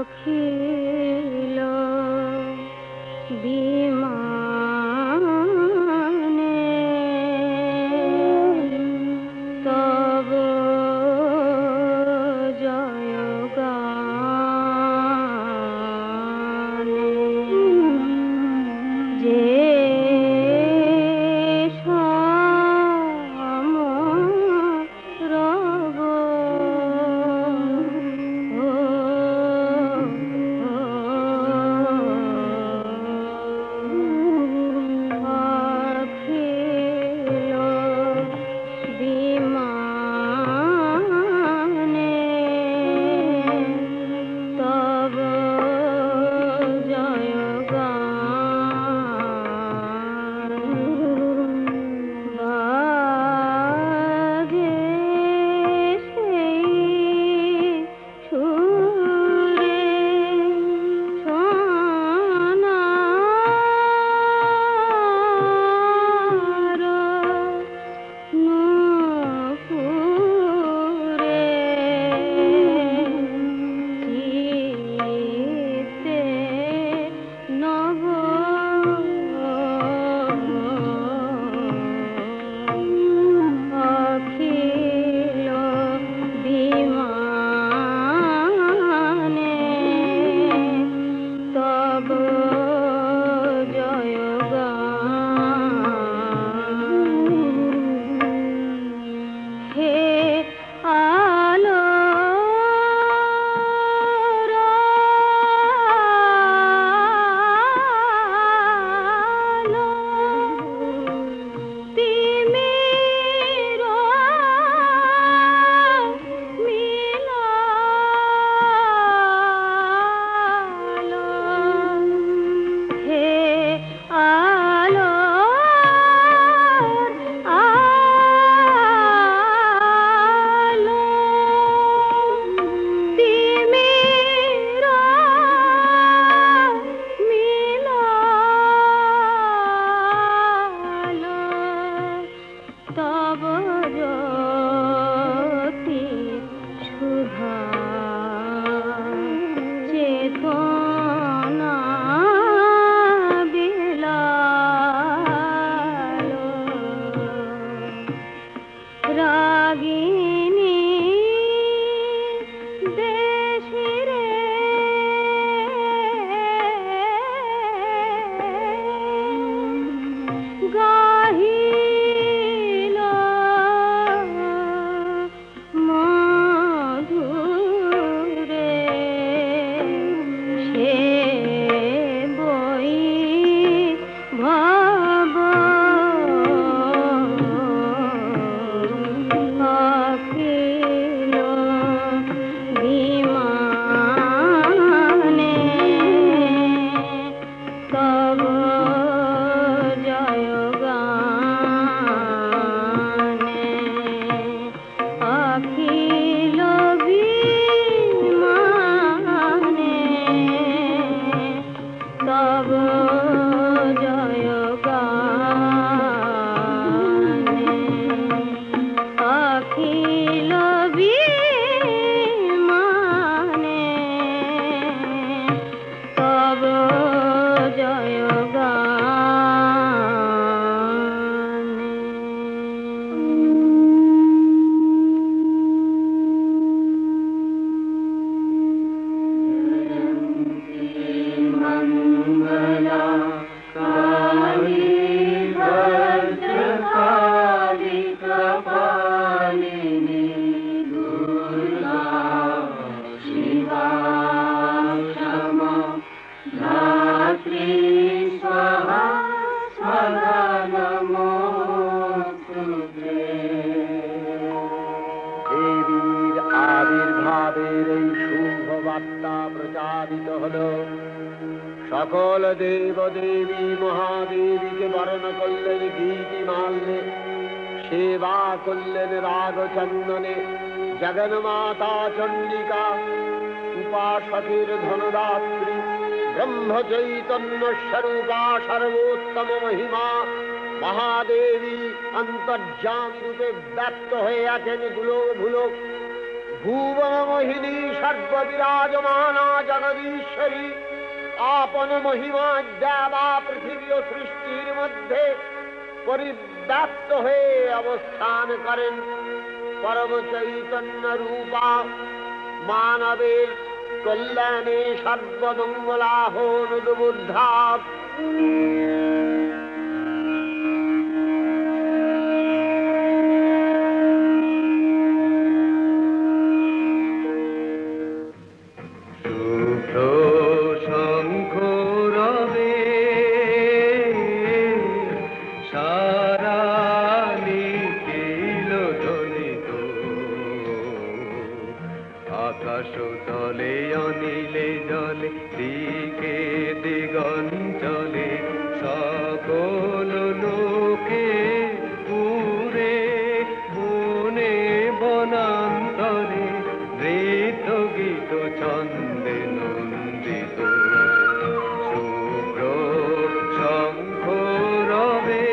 অখিল বিমানে তব জয়গানে যে নিনাদিত হলো। সকল দেব দেবী মহাদেবীকে বরণ করলেন গীতি মাল্যে, সেবা করলেন রাগ চন্দনে। জগন্মাতা চণ্ডিকা উপাসকের ধনদাত্রী, ব্রহ্ম চৈতন্য স্বরূপা সর্বোত্তম মহিমা মহাদেবী অন্তর্যামী রূপে ব্যক্ত হয়ে আছেন গুলো ভুলো। ভুবন মোহিনী সর্ববিরাজমানা জগদীশ্বরী আপন মহিমা দেবা পৃথিবী ও সৃষ্টির মধ্যে পরিব্যাপ্ত হয়ে অবস্থান করেন। পরম চৈতন্য রূপা মানবের কল্যাণে সর্বমঙ্গলাহন বুদ্ধা। আকাশ তলে অনিলে জলে দিকে দিগঞ্চলে সকল লোকে পুরে বনে বনান্তরে নৃত্য গীত ছন্দে নন্দিত শুভ্র শঙ্খ রবে।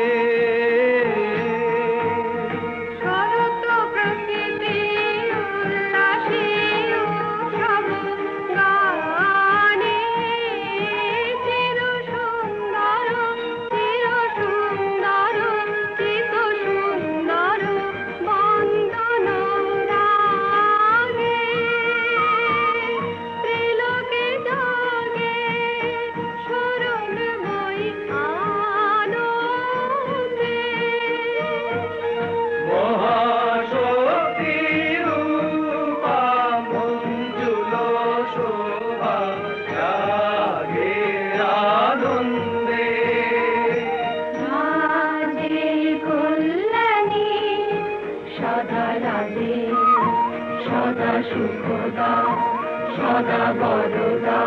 সদা বরদা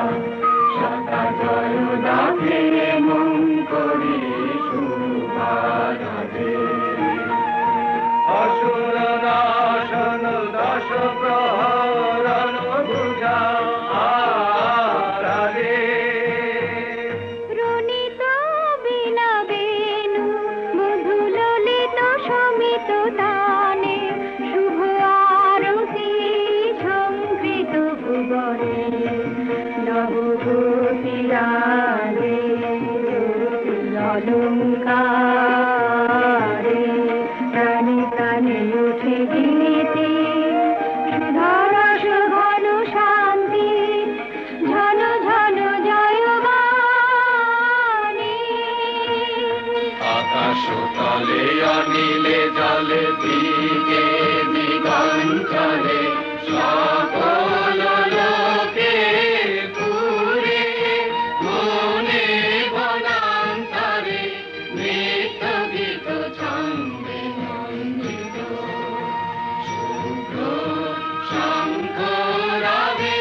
সদা জয়দা ফিরে মন করি শুভারাধে। অসুর নাশন দশ প্রহরণ বুঝা আরাধে। রুনিত বিনা বেণু মধু ললিত সমিত তানে শুভ আরতি সংকৃত ভুবনে নবভূতিরাজে অলঙ্কারে প্রাণে প্রাণে উঠে গীতি সুধারস ঘন শান্তি ঝন ঝন জয়বাণী। আকাশ তলে অনিলে জলে দিকে দিগঞ্চলে সকল লোকে পুরে মনে বনান্তরে নৃত্য গীত ছন্দে নন্দিত শুভ্র শঙ্খ রবে।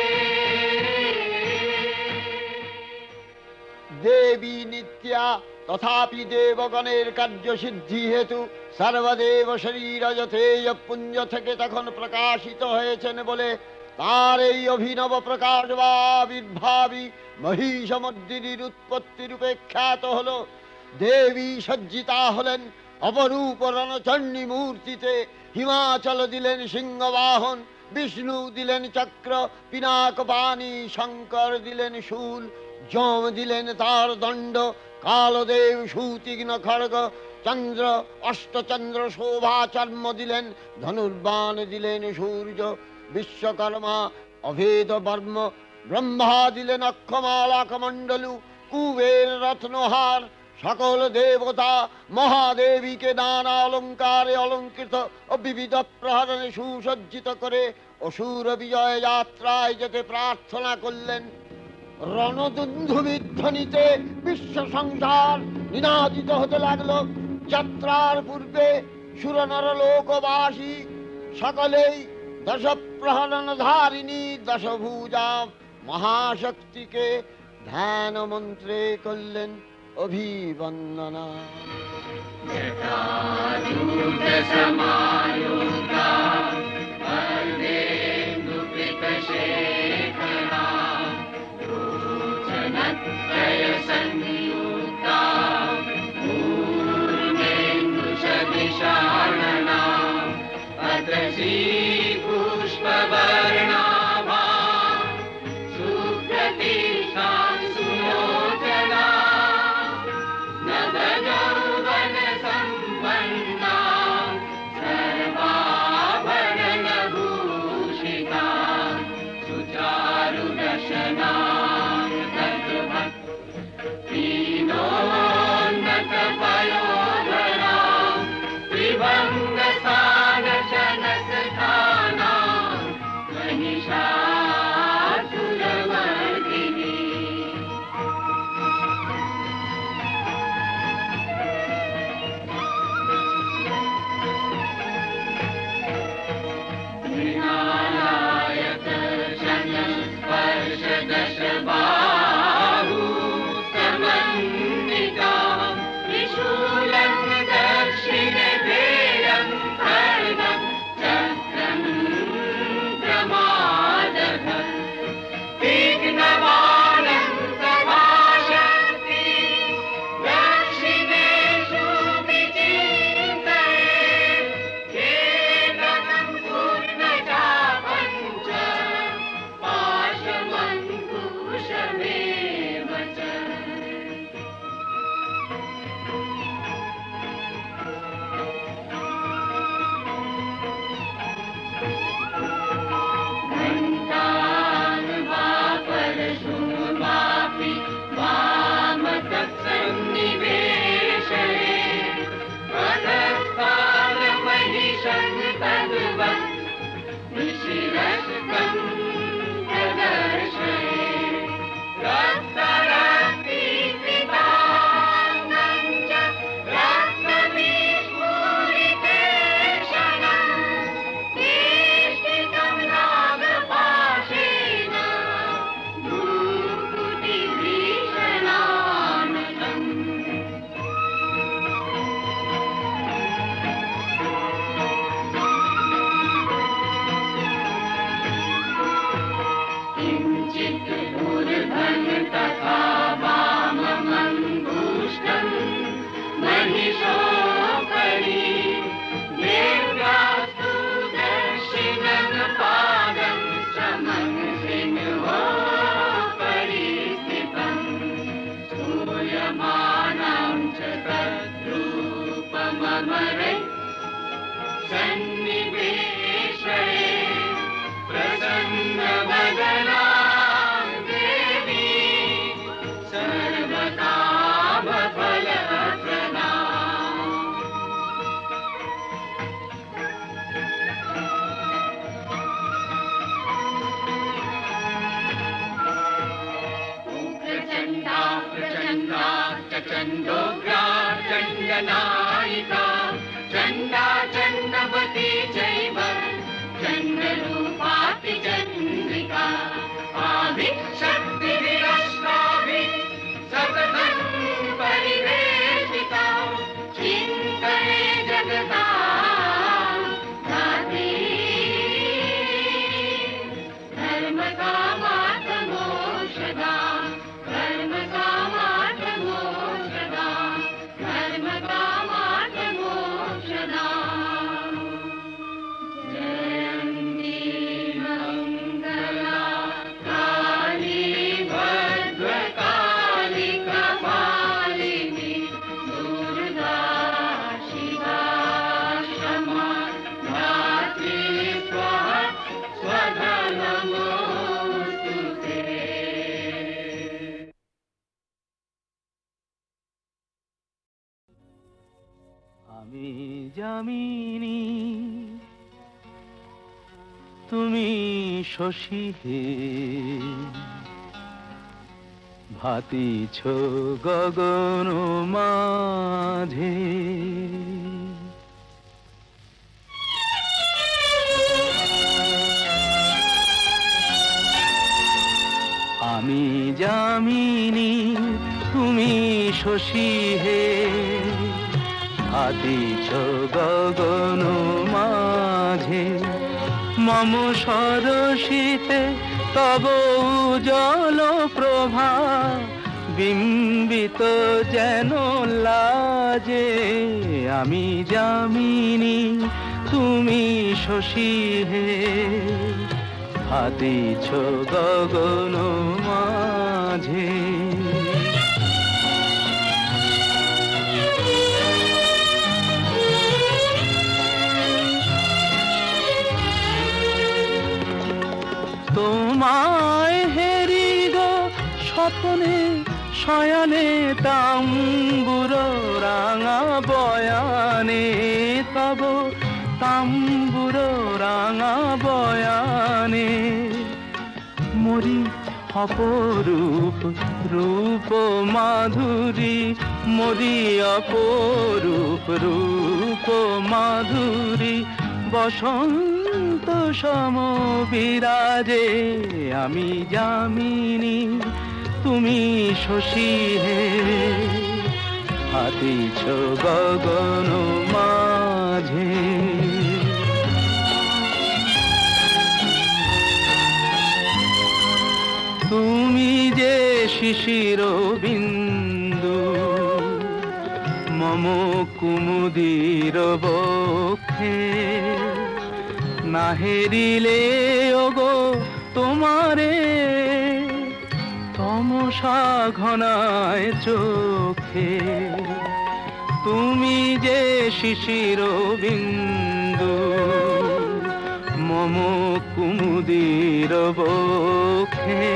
দেবী নিত্যা তথাপি দেবগণের কার্যসিদ্ধি হেতু সর্বদেব শরীর যথেয় পুঞ্জ থেকে তখন প্রকাশিত হয়েছেন বলে তার এই অভিনব প্রকাশ বা আবির্ভাবী মহিষমর্দিনীর উৎপত্তি রূপে খ্যাত হল। দেবী সজ্জিতা হলেন অপরূপ রণচণ্ডী মূর্তিতে। হিমাচল দিলেন সিংহবাহন, বিষ্ণু দিলেন চক্র পিনাক পানি, শঙ্কর দিলেন শূল, যম দিলেন তার দণ্ড, কালদেব সুতীক্ষ্ণ খড়গ, চন্দ্র অষ্টচন্দ্র শোভা চর্ম দিলেন, ধনুর্বাণ দিলেন সূর্য, বিশ্বকর্মা অভেদ বর্ম, ব্রহ্মা দিলেন অক্ষমালা কমণ্ডলু, কুবের রত্নহার। সকল দেবতা মহাদেবীকে নানা অলঙ্কারে অলঙ্কৃত ও বিবিধ প্রহরণে সুসজ্জিত করে অসুর বিজয় যাত্রায় যেতে প্রার্থনা করলেন। রণদুন্ধুবির ধ্বনিতে বিশ্ব সংসার নিনাদিত হতে লাগলো। যাত্রার পূর্বে সুরনর লোকবাসী সকলেই দশ প্রহরণ ধারিণী দশভুজা মহাশক্তিকে ধ্যান মন্ত্রে করলেন অভিবন্দনা। चण्डनायिका चण्डा चण्डवती चैव चण्डरूपाति चन्द्रिका आभिशक्तिभिरष्टाभिः सततं परिवेशिता चिन्तये जगता धात्री धर्मकामार्थमोक्षदा धर्मकामार्थमोक्षदा धर्मकामार्थमोक्षदा जयन्ती मङ्गला काली भद्रकाली कपालिनी दुर्गा शिवा क्षमा धात्री स्वाहा स्वधा नमोऽस्तु ते। আমি যামিনী তুমি শশী হে ভাতিছ গগন মাঝে শশী হে ভাতিছ গগন মাঝে মম সরসিতে তব উজ্জ্বল প্রভা বিম্বিত যেন লাজে আমি যামিনী তুমি শশী হে ভাতিছ গগন মাঝে তোমায় হেরি গো স্বপ্নে শয়নে তাম্বুর রাঙা বয়ানে তব তাম্বুর রাঙা বয়ানে মরি অপরূপ রূপ মাধুরী মরি অপরূপ রূপ মাধুরী বসন্ত সম বিরাজে আমি যামিনী তুমি শশী হে হাতিছ গগন মাঝে তুমি যে শিশির বিন্দু মম কুমুদির বক্ষে না হেরিলে ওগো তোমারে তমসা ঘনায় চোখে তুমি যে শিশির বিন্দু মম কুমুদির বক্ষে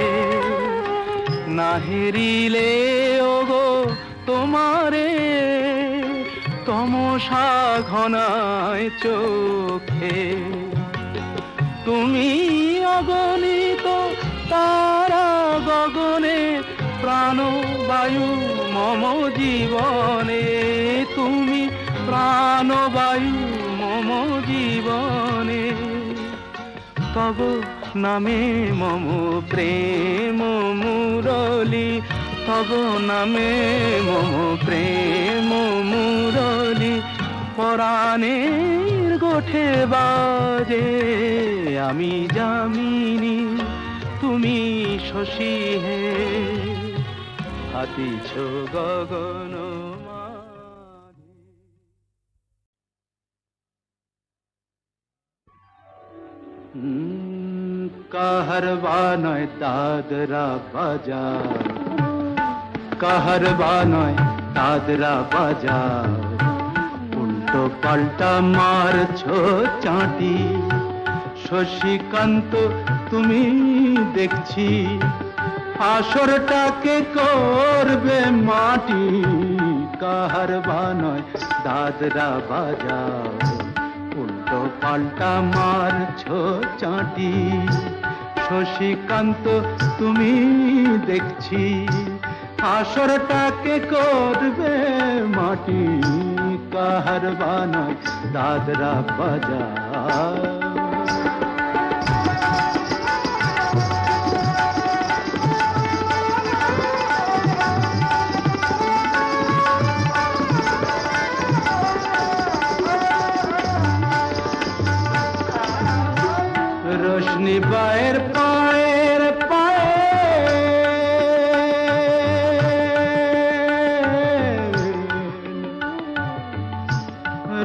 না হেরিলে ওগো তোমারে তমসা ঘনায় চোখে তুমি অগণিত তারা গগনে প্রাণবায়ু মম জীবনে তুমি প্রাণবায়ু মম জীবনে তব নামে মম প্রেম মুরলী তব নামে মম প্রেম মুরলী পরাণের গোঠে বাজে আমি যামিনী তুমি শশী হে হাতিছ গগন মাঝে। কাহারবা নয় দাদরা বাজার কাহারবা নয় দাদরা বাজার উল্টো পাল্টা মারছো চাঁটি শশীকান্ত তুমি দেখছি আসরটাকে করবে মাটি কাহারবা নয় দাদরা বাজার উল্টো পাল্টা মারছো চাঁটি শশীকান্ত তুমি দেখছি আসরটাকে করবে মাটি কাহারবা নয় দাদরা বাজার रोशनी बाहर पाएर पाए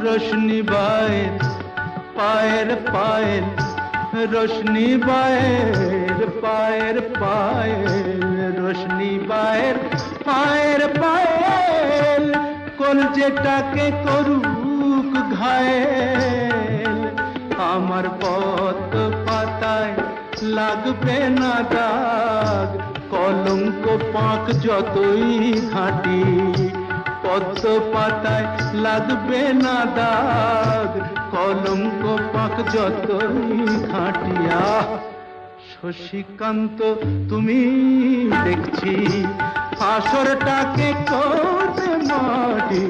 रोशनी बाहर पाएर पाएर रोशनी बाहर पाएर पाएर रोशनी बाहर पाएर पाएर कोल जेटाके करुक घायल আমার পথ পাতায় লাগবে না দাগ কলঙ্ক পাক যতই ঘাঁটি পদ্ম পাতায় লাগবে না দাগ কলঙ্ক পাক যতই ঘাঁটিয়া শশীকান্ত তুমি দেখছি আসরটাকে করতে মাটি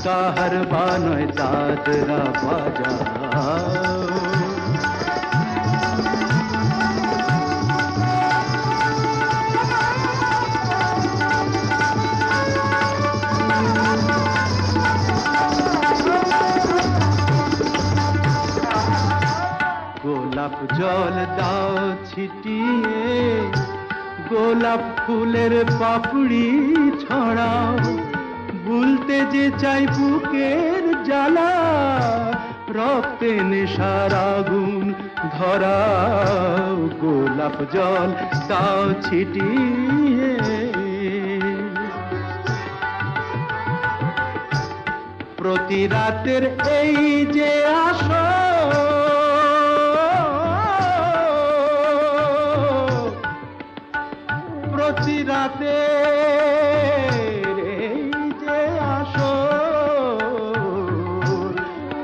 কাহারবা নয় দাদরা বাজার গোলাপ জল দাও ছিটিয়ে, গোলাপ ফুলের পাপড়ি ছড়াও, ভুলতে যে চাই বুকের জ্বালা, রক্তে নেশার আগুন ধরাও, গোলাপ জল দাও ছিটিয়ে। প্রতি রাতের এই যে আসর, প্রতি রাতের এই যে আসর,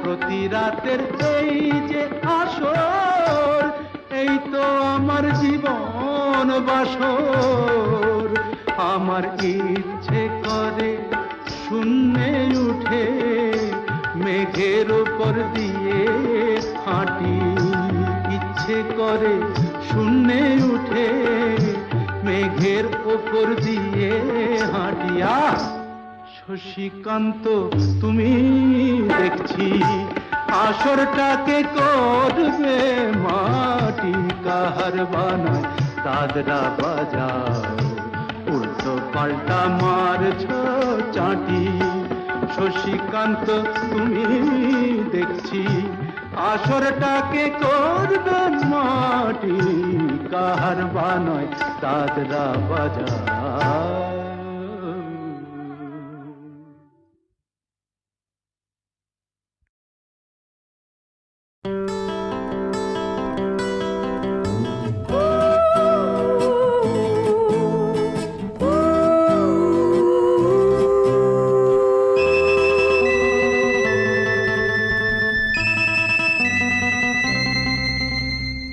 প্রতি রাতের এই যে আসর, এই তো আমার জীবন বাসর। আমার ইচ্ছে করে শূন্যে উঠে মেঘের উপর দিয়ে হাঁটি, ইচ্ছে করে শূন্যে উঠে মেঘের উপর দিয়ে হাঁটি। শশীকান্ত তুমি দেখছি আসরটাকে করবে মাটি, কাহার বানায় দাদরা বাজাও, উল্টো পাল্টা মারছ চাটি। শশীকান্ত তুমি দেখছি আসরটাকে করবে মাটি, কাহার বানায় দাদরা বাজাও।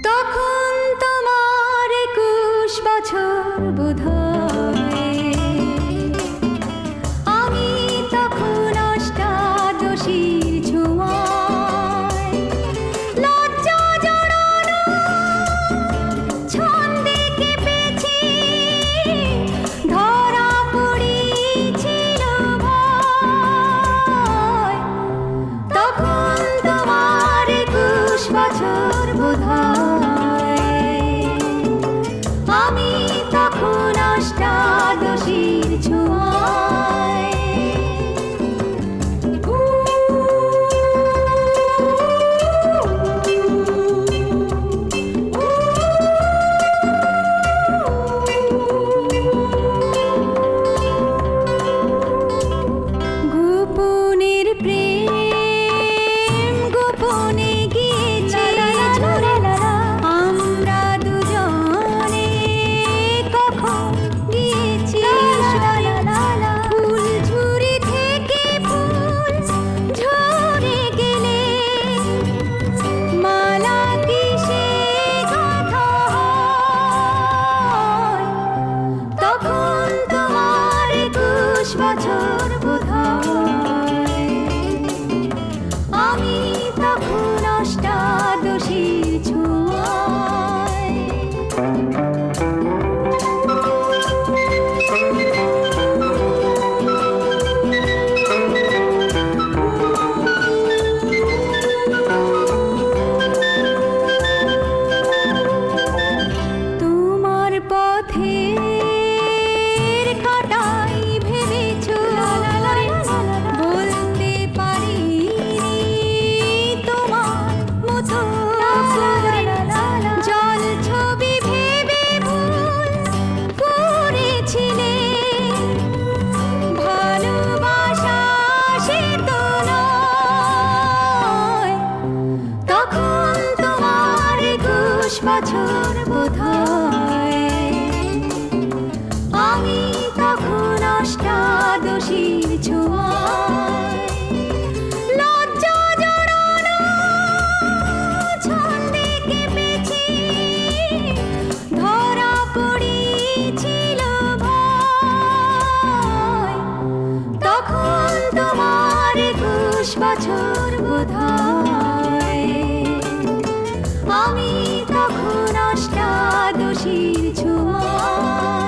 তখন তোমার 21 বছর বোধহয়, আমি তখন অষ্টাদশীর ছোঁয়ায়, লজ্জা জড়ানো ছন্দে কেঁপেছি, ধরা পড়েছিল ভয়। তখন তোমার 21 বছর বোধহয়, আমি তখন অষ্টাদশীর ছোঁয়ায়। গোপনের প্রেম গোপনে গিয়েছে ঝরে, আমরা দুজনে কখন গিয়েছি ফুল ঝুরি থেকে ফুল ঝরে গেলে, মালা কিসে গাঁথা হয়। তখন তোমার 21 বছর বোধহয়, আমি তখন অষ্টাদশীর ছোঁয়ায়। তোমার পথের কাঁটাই ভেবেছো বলতে পারিনি তোমার মতো করে, জল ছবি ভেবে ভুল করেছিলে, ভালোবাসা সে তো নয়। তখন তোমার 21 বছর বোধহয়, আমি তখন অষ্টাদশীর ছোঁয়ায়, লজ্জা জড়ানো ছন্দে কেঁপেছি, ধরা পড়েছিল ভয়। তখন তোমার 21 বছর বোধহয়, আমি তখন অষ্টাদশীর ছোঁয়ায়।